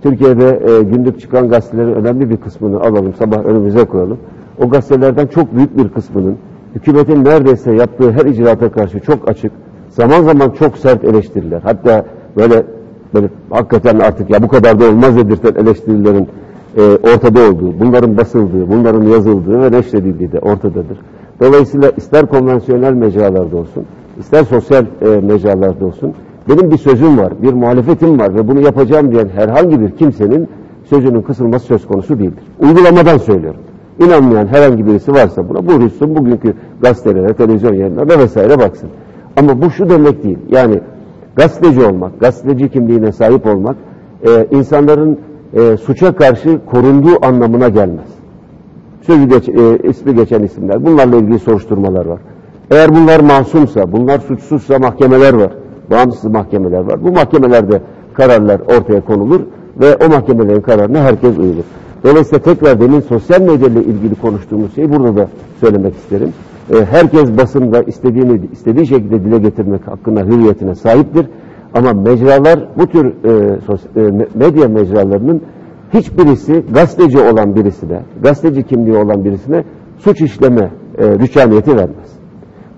Türkiye'de günlük çıkan gazetelerin önemli bir kısmını alalım, sabah önümüze koyalım. O gazetelerden çok büyük bir kısmının hükümetin neredeyse yaptığı her icraata karşı çok açık, zaman zaman çok sert eleştiriler. Hatta böyle hakikaten artık ya bu kadar da olmaz dedirten eleştirilerin ortada olduğu, bunların basıldığı, bunların yazıldığı ve neşredildiği de ortadadır. Dolayısıyla ister konvansiyonel mecralarda olsun, ister sosyal mecralarda olsun, benim bir sözüm var, bir muhalefetim var ve bunu yapacağım diyen herhangi bir kimsenin sözünün kısılması söz konusu değildir. Uygulamadan söylüyorum. İnanmayan herhangi birisi varsa buna buyursun, bugünkü gazetelere, televizyon yayınlarına vesaire baksın. Ama bu şu demek değil, yani gazeteci olmak, gazeteci kimliğine sahip olmak, insanların suça karşı korunduğu anlamına gelmez. İsmi geçen isimler, bunlarla ilgili soruşturmalar var. Eğer bunlar masumsa, bunlar suçsuzsa mahkemeler var, bağımsız mahkemeler var. Bu mahkemelerde kararlar ortaya konulur ve o mahkemelerin kararına herkes uyulur. Dolayısıyla tekrar demin sosyal medya ile ilgili konuştuğumuz şeyi burada da söylemek isterim. Herkes basında istediği şekilde dile getirmek hakkına, hürriyetine sahiptir. Ama mecralar, bu tür medya mecralarının hiçbirisi gazeteci olan birisine, gazeteci kimliği olan birisine suç işleme rüçhaniyeti vermez.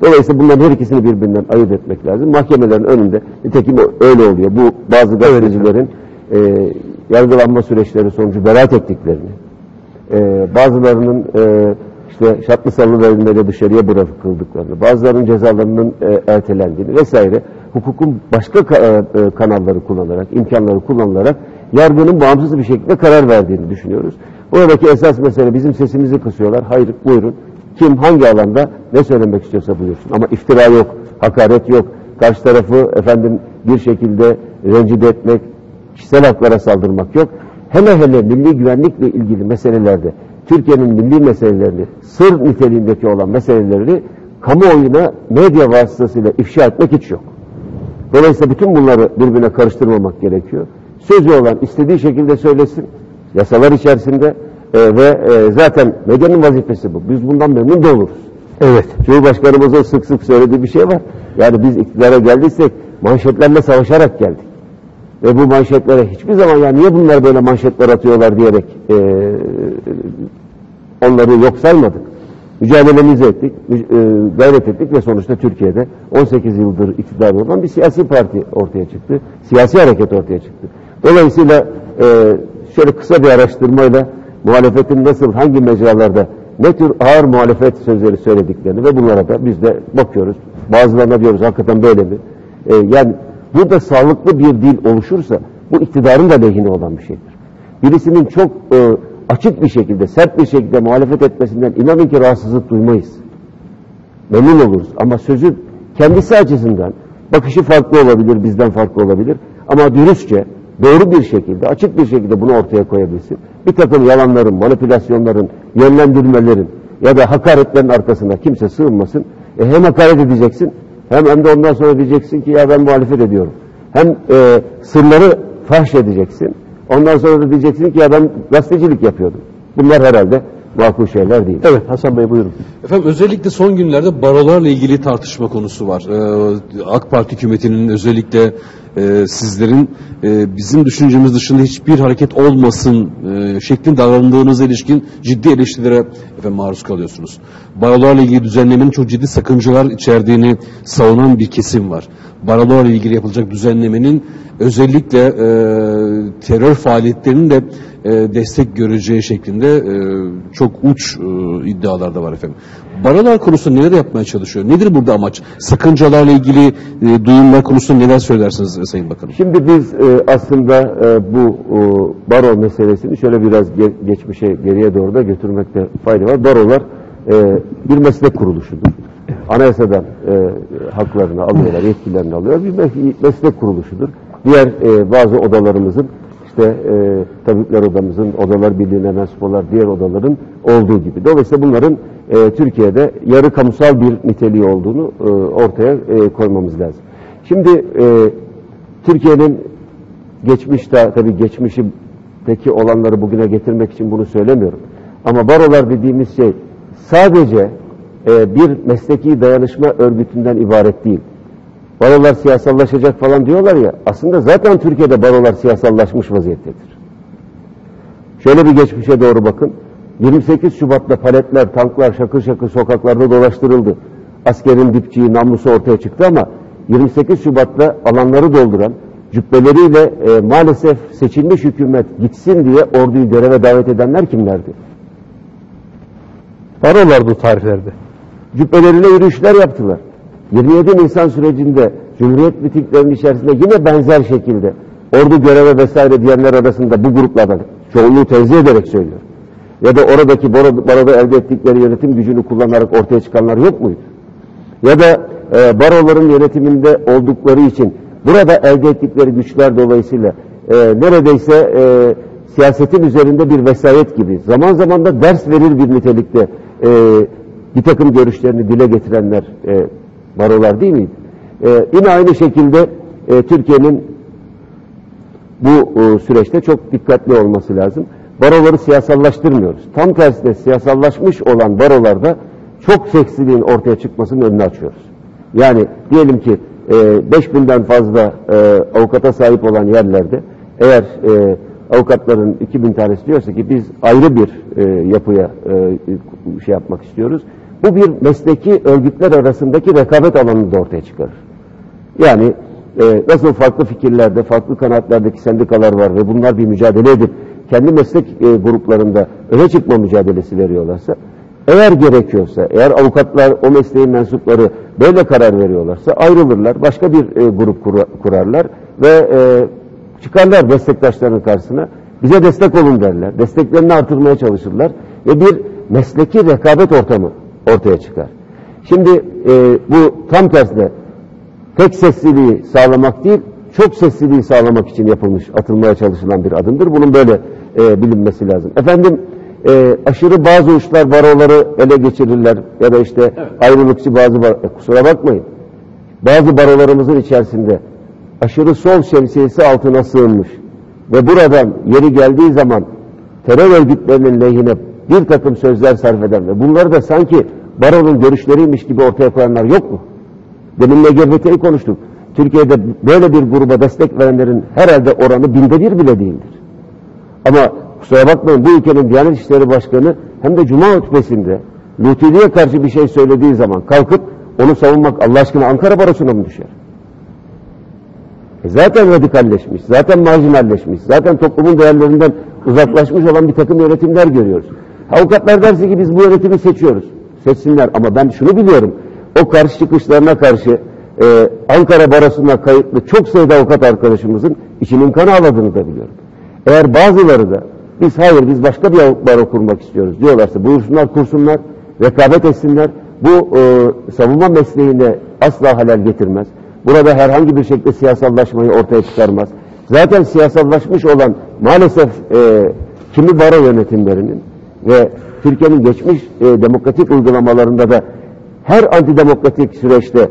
Dolayısıyla bunların her ikisini birbirinden ayırt etmek lazım. Mahkemelerin önünde, nitekim öyle oluyor. Bu bazı gazetecilerin yargılanma süreçleri sonucu beraat ettiklerini, bazılarının işte şartlı salı verilmeyle dışarıya bırakıldıklarını, bazılarının cezalarının ertelendiğini vesaire hukukun başka kanalları kullanarak, imkanları kullanılarak yargının bağımsız bir şekilde karar verdiğini düşünüyoruz. Buradaki esas mesele bizim sesimizi kısıyorlar. Hayır, buyurun. Kim hangi alanda ne söylemek istiyorsa buyursun. Ama iftira yok, hakaret yok. Karşı tarafı bir şekilde rencide etmek, kişisel haklara saldırmak yok. Hele milli güvenlikle ilgili meselelerde Türkiye'nin milli meselelerini, sır niteliğindeki olan meseleleri kamuoyuna medya vasıtasıyla ifşa etmek hiç yok. Dolayısıyla bütün bunları birbirine karıştırmamak gerekiyor. Sözü olan istediği şekilde söylesin, yasalar içerisinde ve zaten medyanın vazifesi bu. Biz bundan memnun da oluruz. Evet. Cumhurbaşkanımızın sık sık söylediği bir şey var. Yani biz iktidara geldiysek manşetlerle savaşarak geldik. Ve bu manşetlere hiçbir zaman ya niye bunlar böyle manşetler atıyorlar diyerek onları yok saymadık. Mücadelemizi ettik, gayret ettik ve sonuçta Türkiye'de 18 yıldır iktidar olan bir siyasi parti ortaya çıktı. Siyasi hareket ortaya çıktı. Dolayısıyla şöyle kısa bir araştırmayla muhalefetin nasıl, hangi mecralarda ne tür ağır muhalefet sözleri söylediklerini ve bunlara da biz de bakıyoruz. Bazılarına diyoruz hakikaten böyle mi? Yani burada sağlıklı bir dil oluşursa bu iktidarın da lehine olan bir şeydir. Birisinin çok açık bir şekilde, sert bir şekilde muhalefet etmesinden inanın ki rahatsızlık duymayız. Memnun oluruz. Ama sözü kendisi açısından bakışı farklı olabilir, bizden farklı olabilir. Ama dürüstçe, doğru bir şekilde, açık bir şekilde bunu ortaya koyabilsin. Bir takım yalanların, manipülasyonların, yönlendirmelerin ya da hakaretlerin arkasına kimse sığınmasın. Hem hakaret edeceksin, hem de ondan sonra diyeceksin ki ya ben muhalefet ediyorum. Hem sırları fahş edeceksin. Ondan sonra da diyeceksin ki ya ben gazetecilik yapıyordum. Bunlar herhalde makul şeyler değil. Evet Hasan Bey buyurun. Efendim özellikle son günlerde barolarla ilgili tartışma konusu var. AK Parti hükümetinin özellikle sizlerin bizim düşüncemiz dışında hiçbir hareket olmasın şeklinde davrandığınıza ilişkin ciddi eleştirilere maruz kalıyorsunuz. Barolarla ilgili düzenlemenin çok ciddi sakıncalar içerdiğini savunan bir kesim var. Barolarla ilgili yapılacak düzenlemenin özellikle terör faaliyetlerinin de destek göreceği şeklinde çok uç iddialar da var efendim. Barolar konusunda neler yapmaya çalışıyor? Nedir burada amaç? Sakıncalarla ilgili duyumlar konusunda neler söylersiniz Sayın Bakanım? Şimdi biz aslında bu baro meselesini şöyle biraz geçmişe, geriye doğru da götürmekte fayda var. Barolar bir meslek kuruluşudur. Anayasadan haklarını alıyorlar, yetkilerini alıyorlar. Bir meslek kuruluşudur. Diğer bazı odalarımızın, işte tabipler odamızın, odalar birliğine mensup olan diğer odaların olduğu gibi. Dolayısıyla bunların Türkiye'de yarı kamusal bir niteliği olduğunu ortaya koymamız lazım. Şimdi Türkiye'nin geçmişte, tabii geçmişteki olanları bugüne getirmek için bunu söylemiyorum. Ama barolar dediğimiz şey sadece bir mesleki dayanışma örgütünden ibaret değil. Barolar siyasallaşacak falan diyorlar ya, aslında zaten Türkiye'de barolar siyasallaşmış vaziyettedir. Şöyle bir geçmişe doğru bakın. 28 Şubat'ta paletler, tanklar şakır şakır sokaklarda dolaştırıldı. Askerin dipçiği, namlusu ortaya çıktı ama 28 Şubat'ta alanları dolduran, cübbeleriyle maalesef seçilmiş hükümet gitsin diye orduyu göreve davet edenler kimlerdi? Barolardı o tarihlerde. Cübbeleriyle yürüyüşler yaptılar. 27 Nisan sürecinde Cumhuriyet mitinglerinin içerisinde yine benzer şekilde ordu göreve vesaire diyenler arasında bu gruplardan çoğunluğu tenzih ederek söylüyor. Ya da oradaki baroda elde ettikleri yönetim gücünü kullanarak ortaya çıkanlar yok muydu? Ya da baroların yönetiminde oldukları için burada elde ettikleri güçler dolayısıyla neredeyse siyasetin üzerinde bir vesayet gibi zaman zaman da ders verir bir nitelikte bir takım görüşlerini dile getirenler barolar değil miydi? Yine aynı şekilde Türkiye'nin bu süreçte çok dikkatli olması lazım. Baroları siyasallaştırmıyoruz. Tam tersine siyasallaşmış olan barolarda çok seksiliğin ortaya çıkmasının önünü açıyoruz. Yani diyelim ki 5000'den fazla avukata sahip olan yerlerde eğer avukatların 2000 tanesi diyorsa ki biz ayrı bir yapıya şey yapmak istiyoruz. Bu bir mesleki örgütler arasındaki rekabet alanını da ortaya çıkarır. Yani nasıl farklı fikirlerde, farklı kanaatlerdeki sendikalar var ve bunlar bir mücadele edip kendi meslek gruplarında öne çıkma mücadelesi veriyorlarsa, eğer gerekiyorsa, eğer avukatlar, o mesleğin mensupları böyle karar veriyorlarsa ayrılırlar, başka bir grup kurarlar ve çıkarlar meslektaşlarının karşısına, bize destek olun derler, desteklerini artırmaya çalışırlar ve bir mesleki rekabet ortamı ortaya çıkar. Şimdi bu tam tersine tek sesliliği sağlamak değil, çok sesliliği sağlamak için atılmaya çalışılan bir adımdır. Bunun böyle bilinmesi lazım. Efendim aşırı bazı uçlar baroları ele geçirirler ya da işte ayrılıkçı bazı kusura bakmayın. Bazı barolarımızın içerisinde aşırı sol şemsiyesi altına sığınmış ve buradan yeri geldiği zaman terör örgütlerinin lehine bir takım sözler sarf eden ve bunları da sanki baronun görüşleriymiş gibi ortaya koyanlar yok mu? Demin LGBT'yi konuştuk. Türkiye'de böyle bir gruba destek verenlerin herhalde oranı 1/1000 bile değildir. Ama kusura bakmayın, bu ülkenin Diyanet İşleri Başkanı hem de Cuma hutbesinde Lutili'ye karşı bir şey söylediği zaman kalkıp onu savunmak Allah aşkına Ankara Barosu'na mı düşer? Zaten radikalleşmiş, zaten marjinalleşmiş, zaten toplumun değerlerinden uzaklaşmış olan bir takım yönetimler görüyoruz. Avukatlar derse ki biz bu yönetimi seçiyoruz. Seçsinler, ama ben şunu biliyorum, o karşı çıkışlarına karşı Ankara Barosu'na kayıtlı çok sayıda avukat arkadaşımızın içinin kan ağladığını da biliyorum. Eğer bazıları da biz başka bir baro kurmak istiyoruz diyorlarsa buyursunlar, kursunlar, rekabet etsinler. Bu savunma mesleğine asla halel getirmez. Burada herhangi bir şekilde siyasallaşmayı ortaya çıkarmaz. Zaten siyasallaşmış olan maalesef kimi baro yönetimlerinin ve Türkiye'nin geçmiş demokratik uygulamalarında da her antidemokratik süreçte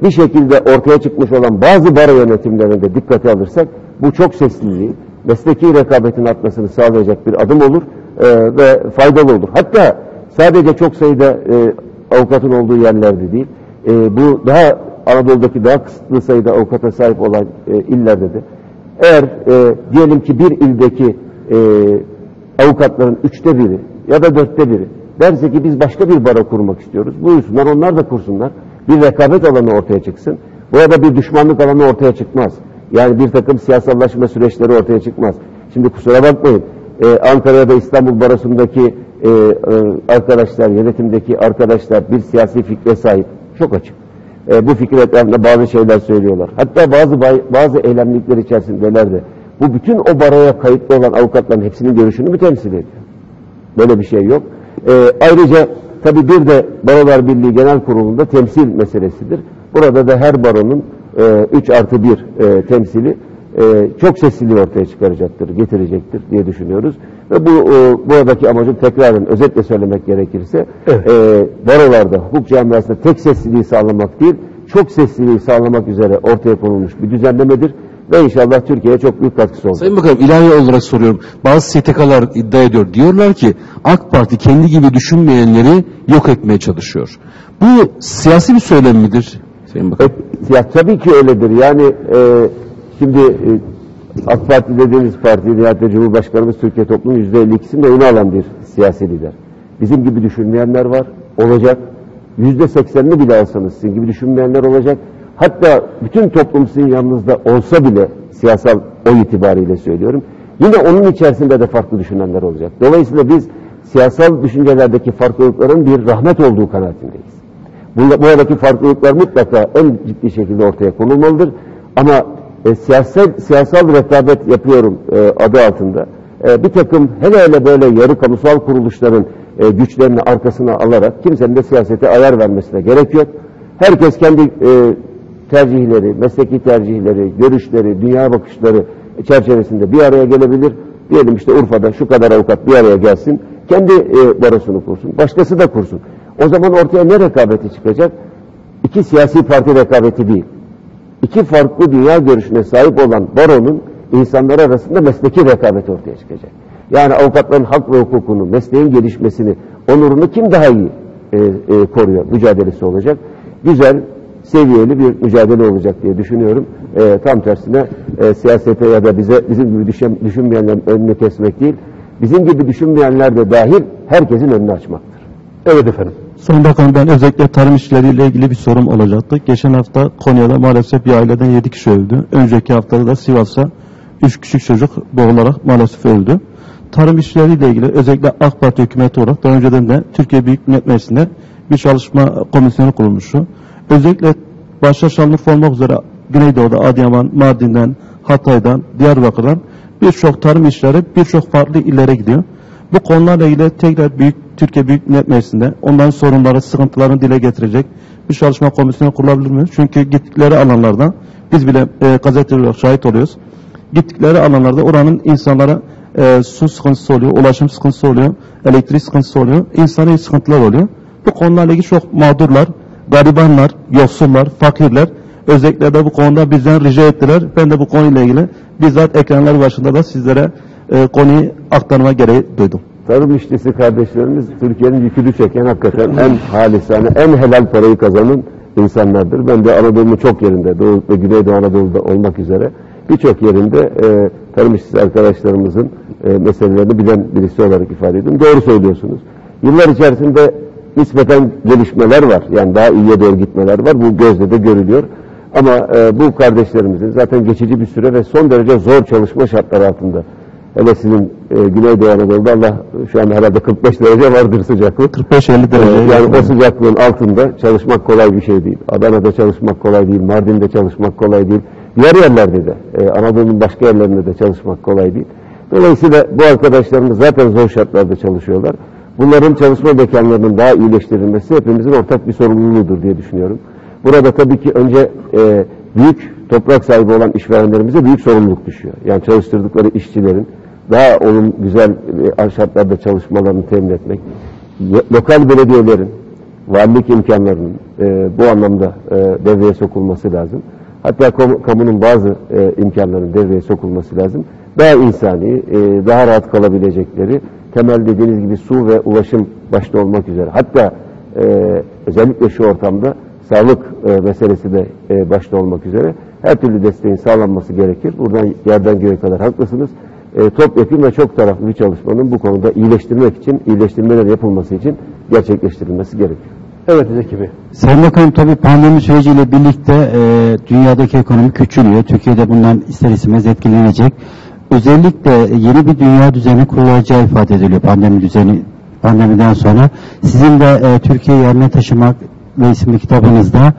bir şekilde ortaya çıkmış olan bazı baro yönetimlerinde dikkate alırsak bu çok sesliliği, mesleki rekabetin artmasını sağlayacak bir adım olur ve faydalı olur. Hatta sadece çok sayıda avukatın olduğu yerlerde değil, bu daha Anadolu'daki daha kısıtlı sayıda avukata sahip olan illerde de eğer diyelim ki bir ildeki avukatların 1/3 ya da 4/1 derse ki biz başka bir baro kurmak istiyoruz, buyursunlar, onlar da kursunlar. Bir rekabet alanı ortaya çıksın. Burada bir düşmanlık alanı ortaya çıkmaz. Yani bir takım siyasallaşma süreçleri ortaya çıkmaz. Şimdi kusura bakmayın, Ankara'da İstanbul Barosu'ndaki arkadaşlar, yönetimdeki arkadaşlar bir siyasi fikre sahip. Çok açık. Bu fikir etrafında bazı şeyler söylüyorlar. Hatta bazı eylemlikler içerisindeler de. Bu bütün o baroya kayıtlı olan avukatların hepsinin görüşünü mü temsil ediyor? Böyle bir şey yok. Ayrıca tabii bir de Barolar Birliği Genel Kurulu'nda temsil meselesidir. Burada da her baronun 3+1 temsili çok sesliliği ortaya çıkaracaktır, getirecektir diye düşünüyoruz. Ve buradaki amacım tekrarın özetle söylemek gerekirse barolarda, hukuk camiasında tek sesliliği sağlamak değil, çok sesliliği sağlamak üzere ortaya konulmuş bir düzenlemedir. Ve inşallah Türkiye'ye çok büyük katkısı olacak. Sayın Bakanım, ilahi olarak soruyorum. Bazı STK'lar iddia ediyor. Diyorlar ki AK Parti kendi gibi düşünmeyenleri yok etmeye çalışıyor. Bu siyasi bir söylem midir Sayın Bakanım? Tabii ki öyledir. Yani şimdi AK Parti dediğimiz parti, nihayetinde Cumhurbaşkanımız Türkiye toplumunun %52'sinde oyunu alan bir siyasi lider. Bizim gibi düşünmeyenler var, olacak. %80'ini bile alsanız sizin gibi düşünmeyenler olacak. Hatta bütün toplum sizin yanınızda olsa bile, siyasal oy itibariyle söylüyorum, yine onun içerisinde de farklı düşünenler olacak. Dolayısıyla biz siyasal düşüncelerdeki farklılıkların bir rahmet olduğu kanaatindeyiz. Buradaki farklılıklar mutlaka en ciddi şekilde ortaya konulmalıdır. Ama siyasal rekabet yapıyorum adı altında. Bir takım hele böyle yarı kamusal kuruluşların güçlerini arkasına alarak kimsenin de siyasete ayar vermesine gerek yok. Herkes kendi tercihleri, mesleki tercihleri, görüşleri, dünya bakışları çerçevesinde bir araya gelebilir. Diyelim işte Urfa'da şu kadar avukat bir araya gelsin, kendi barosunu kursun, başkası da kursun. O zaman ortaya ne rekabeti çıkacak? İki siyasi parti rekabeti değil. İki farklı dünya görüşüne sahip olan baronun insanlar arasında mesleki rekabeti ortaya çıkacak. Yani avukatların hak ve hukukunu, mesleğin gelişmesini, onurunu kim daha iyi koruyor mücadelesi olacak. Güzel, seviyeli bir mücadele olacak diye düşünüyorum. Tam tersine siyasete ya da bizim gibi düşünmeyenlerin önünü kesmek değil, bizim gibi düşünmeyenler de dahil herkesin önünü açmaktır. Evet efendim. Sayın Bakan, ben özellikle tarım işleriyle ilgili bir sorum olacaktı. Geçen hafta Konya'da maalesef bir aileden 7 kişi öldü. Önceki haftada da Sivas'ta 3 küçük çocuk boğularak maalesef öldü. Tarım işleriyle ilgili özellikle AK Parti hükümeti olarak daha önceden de Türkiye Büyük Millet Meclisi'nde bir çalışma komisyonu kurulmuştu. Özellikle başta Şanlıurfa olmak üzere Güneydoğu'da Adıyaman, Mardin'den, Hatay'dan, Diyarbakır'dan birçok tarım işleri birçok farklı illere gidiyor. Bu konularla ilgili tekrar Türkiye Büyük Millet Meclisi'nde onların sorunları, sıkıntılarını dile getirecek bir çalışma komisyonu kurulabilir mi? Çünkü gittikleri alanlarda biz bile gazeteci olarak şahit oluyoruz. Gittikleri alanlarda oranın insanlara su sıkıntısı oluyor, ulaşım sıkıntısı oluyor, elektrik sıkıntısı oluyor, insani sıkıntılar oluyor. Bu konularla ilgili çok mağdurlar, garibanlar, yoksullar, fakirler özellikle de bu konuda bizden rica ettiler. Ben de bu konuyla ilgili bizzat ekranlar başında da sizlere konuyu aktarma gereği duydum. Tarım işçisi kardeşlerimiz Türkiye'nin yükünü çeken hakikaten en halisane, en helal parayı kazanan insanlardır. Ben de Anadolu'nun çok yerinde, Doğu ve Güneydoğu Anadolu'da olmak üzere birçok yerinde tarım işçisi arkadaşlarımızın meselelerini bilen birisi olarak ifade ediyorum. Doğru söylüyorsunuz. Yıllar içerisinde nispeten gelişmeler var. Yani daha iyiye doğru gitmeler var. Bu gözle de görülüyor. Ama bu kardeşlerimizin zaten geçici bir süre ve son derece zor çalışma şartları altında. Hele sizin Güneydoğu Anadolu'da Allah şu an herhalde 45 derece vardır sıcaklık. 45-50 derece. Yani o sıcaklığın altında çalışmak kolay bir şey değil. Adana'da çalışmak kolay değil. Mardin'de çalışmak kolay değil. Diğer yerlerde de Anadolu'nun başka yerlerinde de çalışmak kolay değil. Dolayısıyla bu arkadaşlarımız zaten zor şartlarda çalışıyorlar. Bunların çalışma mekanlarının daha iyileştirilmesi hepimizin ortak bir sorumluluğudur diye düşünüyorum. Burada tabii ki önce büyük toprak sahibi olan işverenlerimize büyük sorumluluk düşüyor. Yani çalıştırdıkları işçilerin daha güzel şartlarda çalışmalarını temin etmek. Lokal belediyelerin, valilik imkanlarının bu anlamda devreye sokulması lazım. Hatta kamunun bazı imkanlarının devreye sokulması lazım. Daha insani, daha rahat kalabilecekleri, temel dediğiniz gibi su ve ulaşım başta olmak üzere. Hatta özellikle şu ortamda sağlık meselesi de başta olmak üzere her türlü desteğin sağlanması gerekir. Buradan yerden göğe kadar haklısınız. Topyekun ve çok taraflı bir çalışmanın bu konuda iyileştirmeler yapılması için gerçekleştirilmesi gerekiyor. Evet Zeki Bey. Sayın Bakanım, tabii pandemi süreciyle birlikte dünyadaki ekonomi küçülüyor. Türkiye'de bundan ister istemez etkilenecek. Özellikle yeni bir dünya düzeni kurulacağı ifade ediliyor pandemiden sonra. Sizin de Türkiye yerine taşımak ve isimli kitabınızda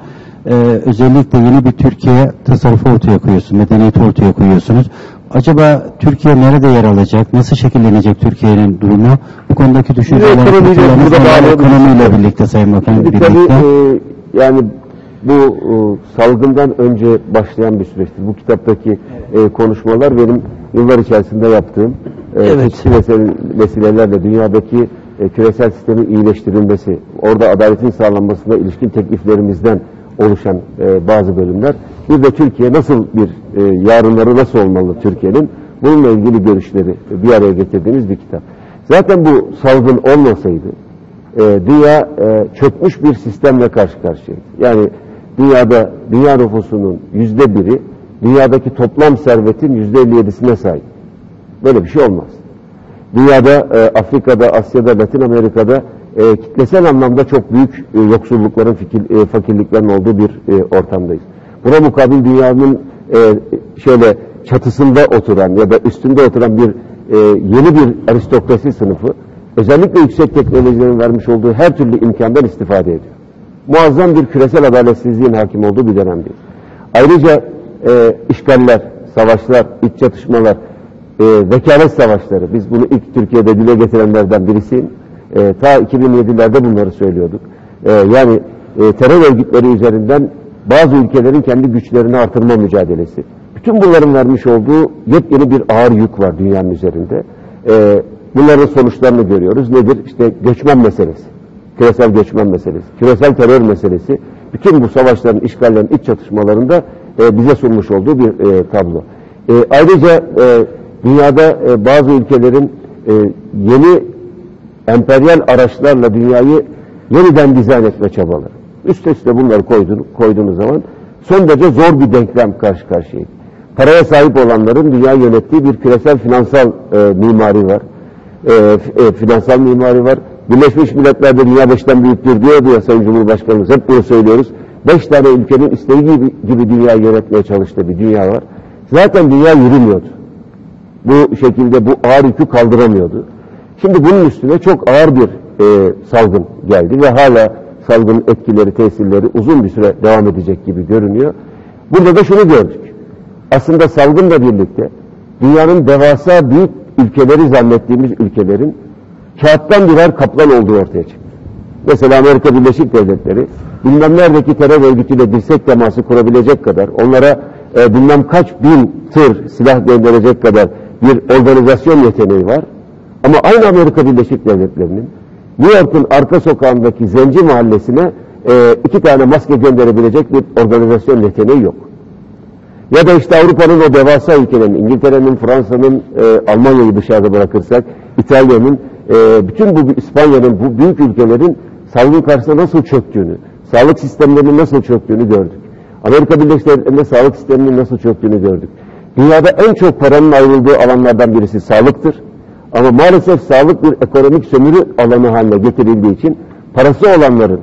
özellikle yeni bir Türkiye tasarrufu ortaya koyuyorsunuz, medeniyeti ortaya koyuyorsunuz. Acaba Türkiye nerede yer alacak? Nasıl şekillenecek Türkiye'nin durumu? Bu konudaki düşünceler ekonomiyle birlikte Sayın Bakanım birlikte. Yani bu salgından önce başlayan bir süreçti. Bu kitaptaki konuşmalar benim yıllar içerisinde yaptığım çeşitli vesilelerle dünyadaki küresel sistemin iyileştirilmesi, orada adaletin sağlanmasına ilişkin tekliflerimizden oluşan bazı bölümler. Bir de Türkiye nasıl yarınları nasıl olmalı Türkiye'nin? Bununla ilgili görüşleri bir araya getirdiğimiz bir kitap. Zaten bu salgın olmasaydı dünya çökmüş bir sistemle karşı karşıyaydı. Yani dünya nüfusunun %1'i dünyadaki toplam servetin %57'sine sahip. Böyle bir şey olmaz. Dünyada, Afrika'da, Asya'da, Latin Amerika'da kitlesel anlamda çok büyük yoksullukların, fakirliklerin olduğu bir ortamdayız. Buna mukabil dünyanın şöyle çatısında oturan ya da üstünde oturan yeni bir aristokrasi sınıfı özellikle yüksek teknolojilerin vermiş olduğu her türlü imkandan istifade ediyor. Muazzam bir küresel adaletsizliğin hakim olduğu bir dönemdeyiz. Ayrıca işgaller, savaşlar, iç çatışmalar, vekalet savaşları, biz bunu ilk Türkiye'de dile getirenlerden birisiyim. Ta 2007'lerde bunları söylüyorduk. Yani terör örgütleri üzerinden bazı ülkelerin kendi güçlerini artırma mücadelesi. Bütün bunların vermiş olduğu yepyeni bir ağır yük var dünyanın üzerinde. Bunların sonuçlarını görüyoruz. Nedir? İşte göçmen meselesi, küresel göçmen meselesi, küresel terör meselesi. Bütün bu savaşların, işgallerin, iç çatışmalarında bize sunmuş olduğu bir tablo. Ayrıca dünyada bazı ülkelerin yeni emperyal araçlarla dünyayı yeniden dizayn etme çabaları. Üst üste bunları koyduğunuz zaman son derece zor bir denklem karşı karşıyayız. Paraya sahip olanların dünyayı yönettiği bir küresel finansal mimari var. Finansal mimari var. Birleşmiş Milletler'de dünya 5'ten büyüktür diyordu ya Sayın Cumhurbaşkanımız. Hep bunu söylüyoruz. 5 tane ülkenin isteği gibi dünyayı yönetmeye çalıştığı bir dünya var. Zaten dünya yürümüyordu. Bu şekilde bu ağır yükü kaldıramıyordu. Şimdi bunun üstüne çok ağır bir salgın geldi ve hala salgının etkileri, tesirleri uzun bir süre devam edecek gibi görünüyor. Burada da şunu gördük. Aslında salgınla birlikte dünyanın devasa büyük ülkeleri zannettiğimiz ülkelerin kağıttan birer kaplan olduğu ortaya çıktı. Mesela Amerika Birleşik Devletleri bilmem neredeki terör örgütüyle dirsek teması kurabilecek kadar, onlara bilmem kaç bin tır silah gönderecek kadar bir organizasyon yeteneği var. Ama aynı Amerika Birleşik Devletleri'nin New York'un arka sokağındaki zenci mahallesine 2 tane maske gönderebilecek bir organizasyon yeteneği yok. Ya da işte Avrupa'nın o devasa ülkelerin, İngiltere'nin, Fransa'nın, Almanya'yı dışarıda bırakırsak, İtalya'nın, bütün bu İspanya'nın, bu büyük ülkelerin salgın karşısında nasıl çöktüğünü, Sağlık sistemlerinin nasıl çöktüğünü gördük. Amerika Birleşik Devletleri'nde sağlık sisteminin nasıl çöktüğünü gördük. Dünyada en çok paranın ayrıldığı alanlardan birisi sağlıktır. Ama maalesef sağlık bir ekonomik sömürü alanı haline getirildiği için parası olanların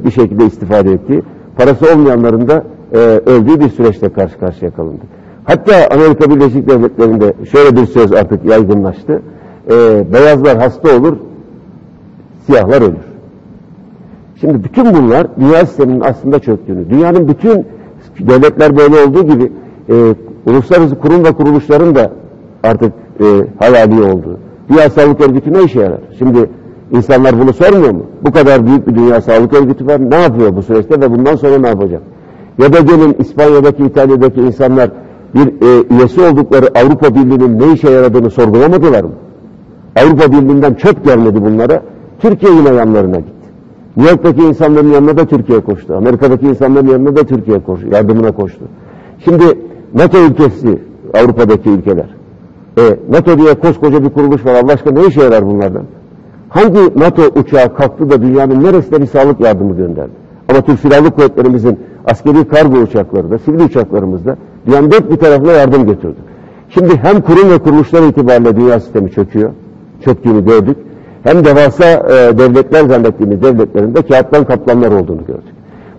bir şekilde istifade ettiği, parası olmayanların da öldüğü bir süreçte karşı karşıya kalındı. Hatta Amerika Birleşik Devletleri'nde şöyle bir söz artık yaygınlaştı. Beyazlar hasta olur, siyahlar ölür. Şimdi bütün bunlar dünya sisteminin aslında çöktüğünü, dünyanın bütün devletler böyle olduğu gibi uluslararası kurum ve kuruluşların da artık hayali olduğu. Dünya Sağlık Örgütü ne işe yarar? Şimdi insanlar bunu sormuyor mu? Bu kadar büyük bir Dünya Sağlık Örgütü var, ne yapıyor bu süreçte ve bundan sonra ne yapacak? Ya da gelin İspanya'daki, İtalya'daki insanlar bir üyesi oldukları Avrupa Birliği'nin ne işe yaradığını sorgulamadılar mı? Avrupa Birliği'nden çöp gelmedi bunlara, Türkiye yine yanlarına gitti. New York'taki insanların yanına da Türkiye koştu. Amerika'daki insanların yanına da Türkiye koştu, yardımına koştu. Şimdi NATO ülkesi, Avrupa'daki ülkeler. NATO diye koskoca bir kuruluş var. Allah aşkına ne işe yarar bunlardan? Hangi NATO uçağı kalktı da dünyanın neresine bir sağlık yardımı gönderdi? Ama Türk Silahlı Kuvvetlerimizin askeri kargo uçakları da, sivil uçaklarımız da dünyanın dört bir tarafına yardım götürdü. Şimdi hem kurum ve kuruluşlar itibariyle dünya sistemi çöküyor, çöktüğünü gördük. Hem devasa devletler zannettiğimiz devletlerin de kağıttan kaplanlar olduğunu gördük.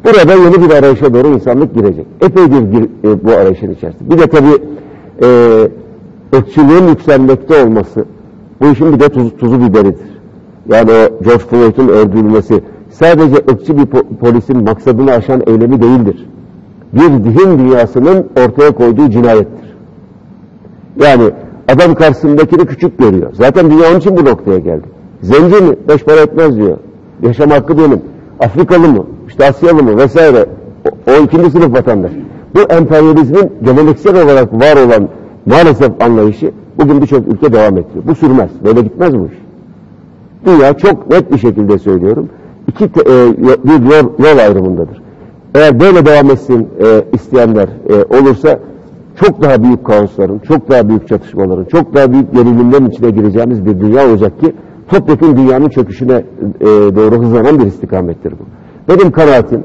Burada yeni bir arayışa doğru insanlık girecek. Epeydir bu arayışın içerisinde. Bir de tabii ırkçılığın yükselmekte olması, bu işin bir de tuzu biberidir. Yani o George Floyd'un öldürülmesi sadece ırkçı bir polisin maksadını aşan eylemi değildir. Bir zihin dünyasının ortaya koyduğu cinayettir. Yani adam karşısındakini küçük görüyor. Zaten dünya onun için bu noktaya geldi. Zenci mi? Beş para etmez diyor. Yaşam hakkı benim. Afrikalı mı? İşte Asyalı mı? Vesaire. O ikinci sınıf vatandaş. Bu emperyalizmin geleneksel olarak var olan maalesef anlayışı bugün birçok ülke devam ediyor. Bu sürmez. Böyle gitmez bu iş. Dünya çok net bir şekilde söylüyorum. Bir yol ayrımındadır. Eğer böyle devam etsin isteyenler olursa çok daha büyük kaosların, çok daha büyük çatışmaların, çok daha büyük gerilimlerin içine gireceğimiz bir dünya olacak ki topyekun dünyanın çöküşüne doğru hızlanan bir istikamettir bu. Benim kanaatim,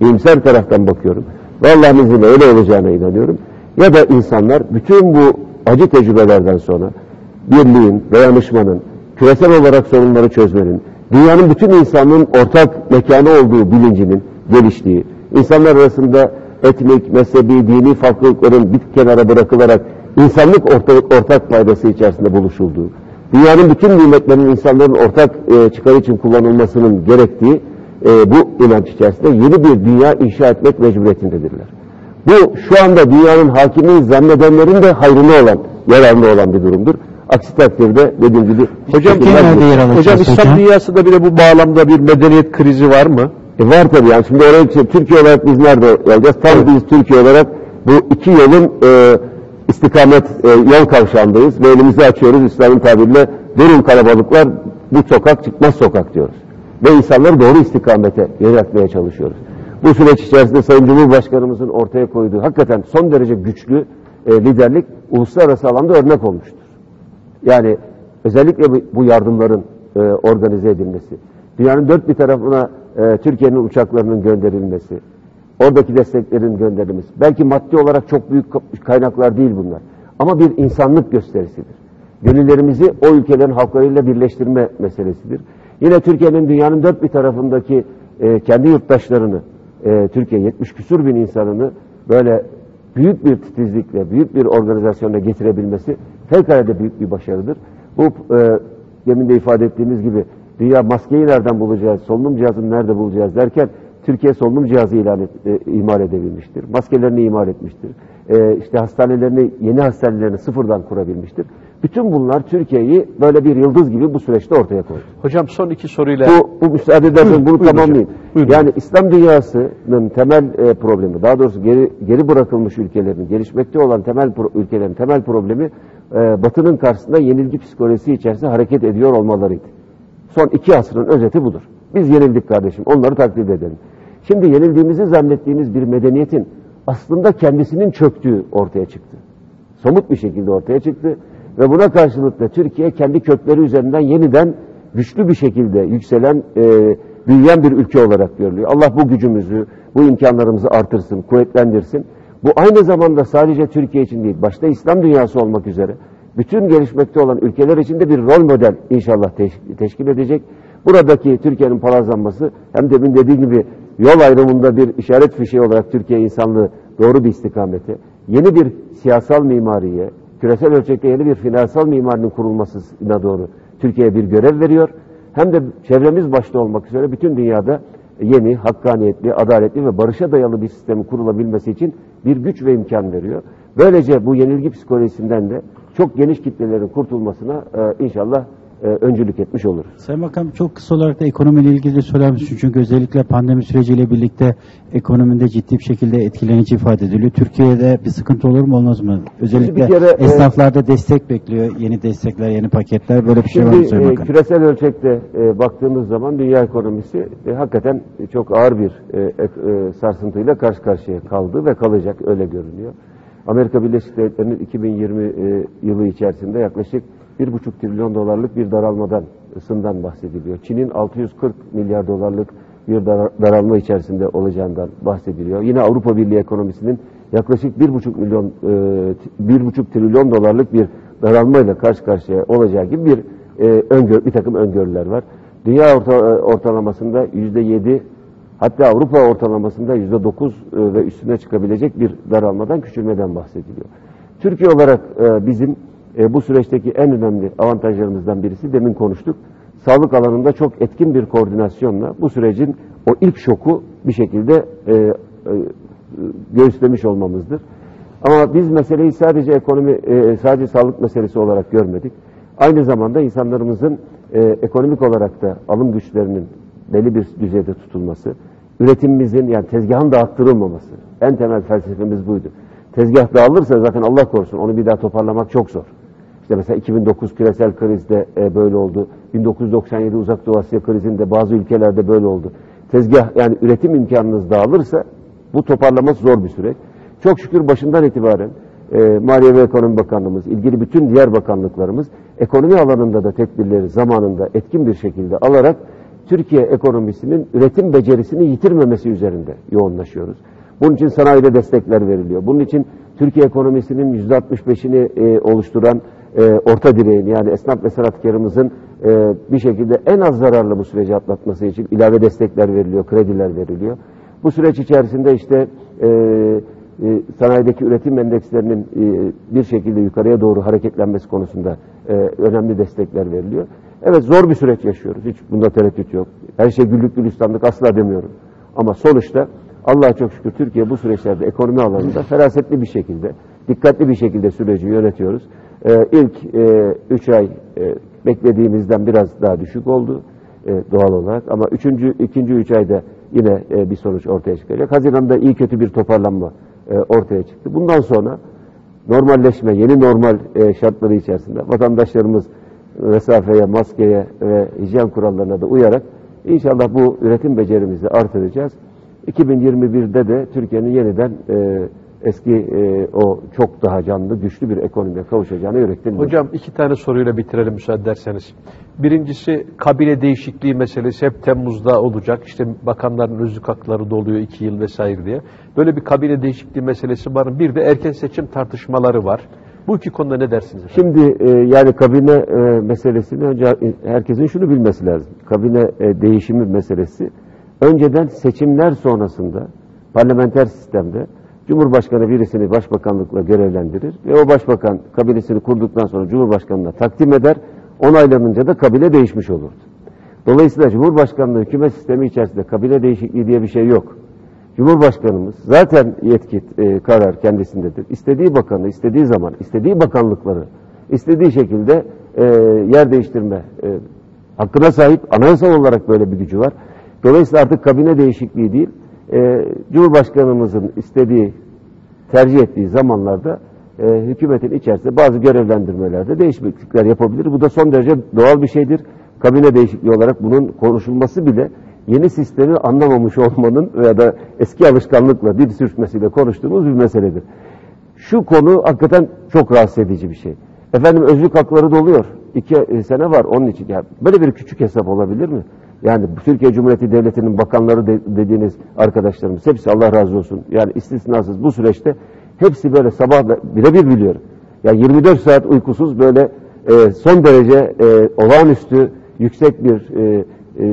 iyimser taraftan bakıyorum. Allah'ın izniyle öyle olacağına inanıyorum. Ya da insanlar bütün bu acı tecrübelerden sonra birliğin, dayanışmanın, küresel olarak sorunları çözmenin, dünyanın bütün insanlığın ortak mekanı olduğu bilincinin geliştiği, insanlar arasında etnik, mezhebi, dini farklılıkların bir kenara bırakılarak insanlık ortak faydası içerisinde buluşulduğu, dünyanın bütün nimetlerinin insanların ortak çıkarı için kullanılmasının gerektiği bu inanç içerisinde yeni bir dünya inşa etmek mecburiyetindedirler. Bu şu anda dünyanın hakimi zannedenlerin de hayrına olan, yararlı olan bir durumdur. Aksi takdirde dediğim gibi... Hocam İslam dünyasında bile bu bağlamda bir medeniyet krizi var mı? Var tabii yani. Şimdi oraya Türkiye olarak biz nerede olacağız? Tam evet. Biz Türkiye olarak bu iki yolun istikamet yol kavşağındayız ve elimizi açıyoruz İslam'ın tabiriyle. Durun kalabalıklar, bu sokak çıkmaz sokak diyoruz. Ve insanları doğru istikamete yöneltmeye çalışıyoruz. Bu süreç içerisinde Sayın Cumhurbaşkanımızın ortaya koyduğu hakikaten son derece güçlü liderlik uluslararası alanda örnek olmuştur. Yani özellikle bu yardımların organize edilmesi, dünyanın dört bir tarafına Türkiye'nin uçaklarının gönderilmesi, oradaki desteklerin gönderilmesi, belki maddi olarak çok büyük kaynaklar değil bunlar. Ama bir insanlık gösterisidir. Gönüllerimizi o ülkelerin halklarıyla birleştirme meselesidir. Yine Türkiye'nin dünyanın dört bir tarafındaki kendi yurttaşlarını, Türkiye 70 küsur bin insanını böyle büyük bir titizlikle, büyük bir organizasyonla getirebilmesi fevkalade büyük bir başarıdır. Bu demin de ifade ettiğimiz gibi dünya maskeyi nereden bulacağız, solunum cihazını nerede bulacağız derken Türkiye solunum cihazı imal edebilmiştir. Maskelerini imal etmiştir. İşte yeni hastanelerini sıfırdan kurabilmiştir. Bütün bunlar Türkiye'yi böyle bir yıldız gibi bu süreçte ortaya koydu. Hocam son iki soruyla... Bu müsaade edersen bunu tamamlayayım. Buyurun. Yani İslam dünyasının temel problemi, daha doğrusu geri bırakılmış ülkelerin, gelişmekte olan ülkelerin temel problemi Batı'nın karşısında yenilgi psikolojisi içerisinde hareket ediyor olmalarıydı. Son 2 asrın özeti budur. Biz yenildik kardeşim, onları takdir edelim. Şimdi yenildiğimizi zannettiğimiz bir medeniyetin aslında kendisinin çöktüğü ortaya çıktı. Somut bir şekilde ortaya çıktı ve buna karşılık da Türkiye kendi kökleri üzerinden yeniden güçlü bir şekilde yükselen büyüyen bir ülke olarak görülüyor. Allah bu gücümüzü, bu imkanlarımızı artırsın, kuvvetlendirsin. Bu aynı zamanda sadece Türkiye için değil, başta İslam dünyası olmak üzere bütün gelişmekte olan ülkeler için de bir rol model inşallah teşkil edecek. Buradaki Türkiye'nin palazlanması hem demin dediğim gibi yol ayrımında bir işaret fişeği olarak Türkiye insanlığı doğru bir istikamete, yeni bir siyasal mimariye, küresel ölçekte yeni bir finansal mimarinin kurulmasına doğru Türkiye'ye bir görev veriyor. Hem de çevremiz başta olmak üzere bütün dünyada yeni, hakkaniyetli, adaletli ve barışa dayalı bir sistemin kurulabilmesi için bir güç ve imkan veriyor. Böylece bu yenilgi psikolojisinden de çok geniş kitlelerin kurtulmasına inşallah öncülük etmiş olur. Sayın Bakan, çok kısa olarak da ekonomiyle ilgili söyler misiniz? Çünkü özellikle pandemi süreciyle birlikte ekonomide ciddi bir şekilde etkilenici ifade ediliyor. Türkiye'de bir sıkıntı olur mu olmaz mı? Özellikle esnaflarda destek bekliyor. Yeni destekler, yeni paketler, böyle bir şey var mı Sayın Bakan? Küresel ölçekte baktığımız zaman dünya ekonomisi hakikaten çok ağır bir sarsıntıyla karşı karşıya kaldı ve kalacak, öyle görünüyor. Amerika Birleşik Devletleri'nin 2020 yılı içerisinde yaklaşık 1,5 trilyon dolarlık bir daralmadan bahsediliyor. Çin'in 640 milyar dolarlık bir daralma içerisinde olacağından bahsediliyor. Yine Avrupa Birliği ekonomisinin yaklaşık 1,5 trilyon dolarlık bir daralmayla karşı karşıya olacağı gibi bir takım öngörüler var. Dünya ortalamasında %7, hatta Avrupa ortalamasında %9 ve üstüne çıkabilecek bir daralmadan, küçülmeden bahsediliyor. Türkiye olarak bizim bu süreçteki en önemli avantajlarımızdan birisi, demin konuştuk, sağlık alanında çok etkin bir koordinasyonla bu sürecin o ilk şoku bir şekilde göğüslemiş olmamızdır. Ama biz meseleyi sadece sadece sağlık meselesi olarak görmedik. Aynı zamanda insanlarımızın ekonomik olarak da alım güçlerinin belli bir düzeyde tutulması, üretimimizin, yani tezgahın dağıttırılmaması. En temel felsefemiz buydu. Tezgah dağılırsa zaten Allah korusun onu bir daha toparlamak çok zor. İşte mesela 2009 küresel krizde böyle oldu. 1997 Uzak Doğu Asya krizinde bazı ülkelerde böyle oldu. Tezgah, yani üretim imkanınız dağılırsa bu toparlaması zor bir süreç. Çok şükür başından itibaren Maliye ve Ekonomi Bakanlığımız, ilgili bütün diğer bakanlıklarımız ekonomi alanında da tedbirleri zamanında etkin bir şekilde alarak Türkiye ekonomisinin üretim becerisini yitirmemesi üzerinde yoğunlaşıyoruz. Bunun için sanayide destekler veriliyor. Bunun için Türkiye ekonomisinin %65'ini oluşturan orta direğin, yani esnaf ve sanatkarımızın bir şekilde en az zararlı bu süreci atlatması için ilave destekler veriliyor, krediler veriliyor. Bu süreç içerisinde işte sanayideki üretim endekslerinin bir şekilde yukarıya doğru hareketlenmesi konusunda önemli destekler veriliyor. Evet, zor bir süreç yaşıyoruz. Hiç bunda tereddüt yok. Her şey güllük gülistanlık asla demiyorum. Ama sonuçta Allah'a çok şükür Türkiye bu süreçlerde ekonomi alanında ferasetli bir şekilde, dikkatli bir şekilde süreci yönetiyoruz. İlk 3 ay beklediğimizden biraz daha düşük oldu doğal olarak. Ama ikinci 3 ayda yine bir sonuç ortaya çıkacak. Haziran'da iyi kötü bir toparlanma ortaya çıktı. Bundan sonra normalleşme, yeni normal şartları içerisinde vatandaşlarımız mesafeye, maskeye ve hijyen kurallarına da uyarak inşallah bu üretim becerimizi artıracağız. 2021'de de Türkiye'nin yeniden eski o çok daha canlı, güçlü bir ekonomiye kavuşacağına yürekten. Hocam 2 tane soruyla bitirelim müsaade ederseniz. Birincisi, kabine değişikliği meselesi hep Temmuz'da olacak. İşte bakanların özlük hakları doluyor 2 yıl vesaire diye. Böyle bir kabine değişikliği meselesi var. Bir de erken seçim tartışmaları var. Bu iki konuda ne dersiniz efendim? Şimdi yani kabine meselesini önce herkesin şunu bilmesi lazım. Kabine değişimi meselesi önceden seçimler sonrasında parlamenter sistemde Cumhurbaşkanı birisini başbakanlıkla görevlendirir ve o başbakan kabinesini kurduktan sonra Cumhurbaşkanı'na takdim eder. Onaylanınca da kabine değişmiş olurdu. Dolayısıyla Cumhurbaşkanlığı hükümet sistemi içerisinde kabine değişikliği diye bir şey yok. Cumhurbaşkanımız zaten yetki, karar kendisindedir. İstediği bakanı, istediği zaman, istediği bakanlıkları, istediği şekilde yer değiştirme hakkına sahip. Anayasal olarak böyle bir gücü var. Dolayısıyla artık kabine değişikliği değil, Cumhurbaşkanımızın istediği, tercih ettiği zamanlarda hükümetin içerisinde bazı görevlendirmelerde değişiklikler yapabilir. Bu da son derece doğal bir şeydir. Kabine değişikliği olarak bunun konuşulması bile yeni sistemi anlamamış olmanın veya da eski alışkanlıkla, dil sürçmesiyle konuştuğumuz bir meseledir. Şu konu hakikaten çok rahatsız edici bir şey. Efendim özlük hakları doluyor. 2 sene var onun için. Ya böyle bir küçük hesap olabilir mi? Yani Türkiye Cumhuriyeti Devleti'nin bakanları dediğiniz arkadaşlarımız hepsi Allah razı olsun. Yani istisnasız bu süreçte hepsi böyle sabah birebir biliyorum. Yani 24 saat uykusuz böyle son derece olağanüstü yüksek bir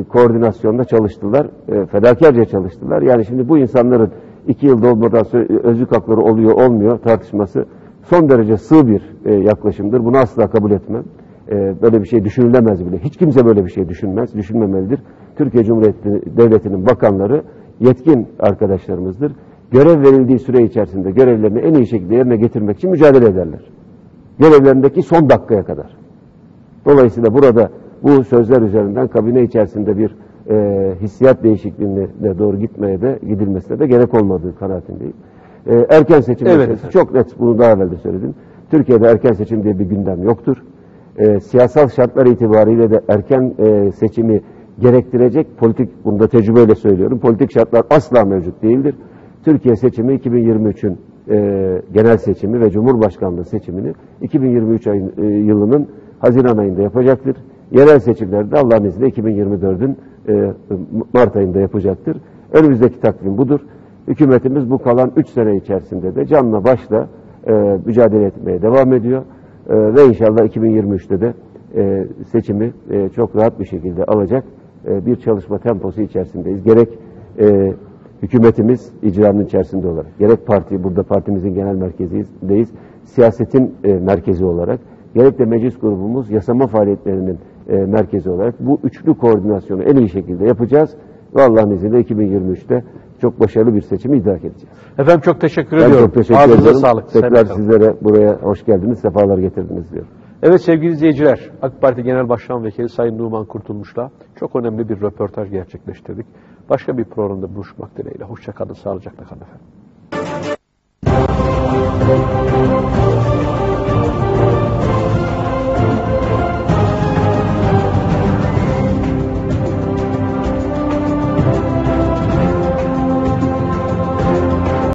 koordinasyonda çalıştılar. Fedakarca çalıştılar. Yani şimdi bu insanların 2 yılda olmadan özlük hakları oluyor olmuyor tartışması son derece sığ bir yaklaşımdır. Bunu asla kabul etmem. Böyle bir şey düşünülemez bile. Hiç kimse böyle bir şey düşünmez, düşünmemelidir. Türkiye Cumhuriyeti Devleti'nin bakanları yetkin arkadaşlarımızdır. Görev verildiği süre içerisinde görevlerini en iyi şekilde yerine getirmek için mücadele ederler. Görevlerindeki son dakikaya kadar. Dolayısıyla burada bu sözler üzerinden kabine içerisinde bir hissiyat değişikliğine doğru gidilmesine de gerek olmadığı kanaatindeyim. Erken seçim meselesi çok net, bunu daha evvel de söyledim. Türkiye'de erken seçim diye bir gündem yoktur. Siyasal şartlar itibariyle de erken seçimi gerektirecek bunu da tecrübeyle söylüyorum, politik şartlar asla mevcut değildir. Türkiye seçimi 2023'ün genel seçimi ve Cumhurbaşkanlığı seçimini 2023 yılının Haziran ayında yapacaktır. Yerel seçimleri de Allah'ın izniyle 2024'ün Mart ayında yapacaktır. Önümüzdeki takvim budur. Hükümetimiz bu kalan 3 sene içerisinde de canla başla mücadele etmeye devam ediyor. Ve inşallah 2023'te de seçimi çok rahat bir şekilde alacak bir çalışma temposu içerisindeyiz. Gerek hükümetimiz icranın içerisinde olarak, gerek burada partimizin genel merkezindeyiz, siyasetin merkezi olarak, gerek de meclis grubumuz yasama faaliyetlerinin merkezi olarak bu üçlü koordinasyonu en iyi şekilde yapacağız ve Allah'ın izniyle 2023'te çok başarılı bir seçimi idrak edeceğiz. Efendim çok teşekkür ediyorum. Çok teşekkür ederim. Sağlık. Tekrar sizlere buraya hoş geldiniz, sefalar getirdiniz diyorum. Evet sevgili izleyiciler, AK Parti Genel Başkan Vekili Sayın Numan Kurtulmuş'la çok önemli bir röportaj gerçekleştirdik. Başka bir programda buluşmak dileğiyle. Hoşça kalın, sağlıcakla kalın efendim.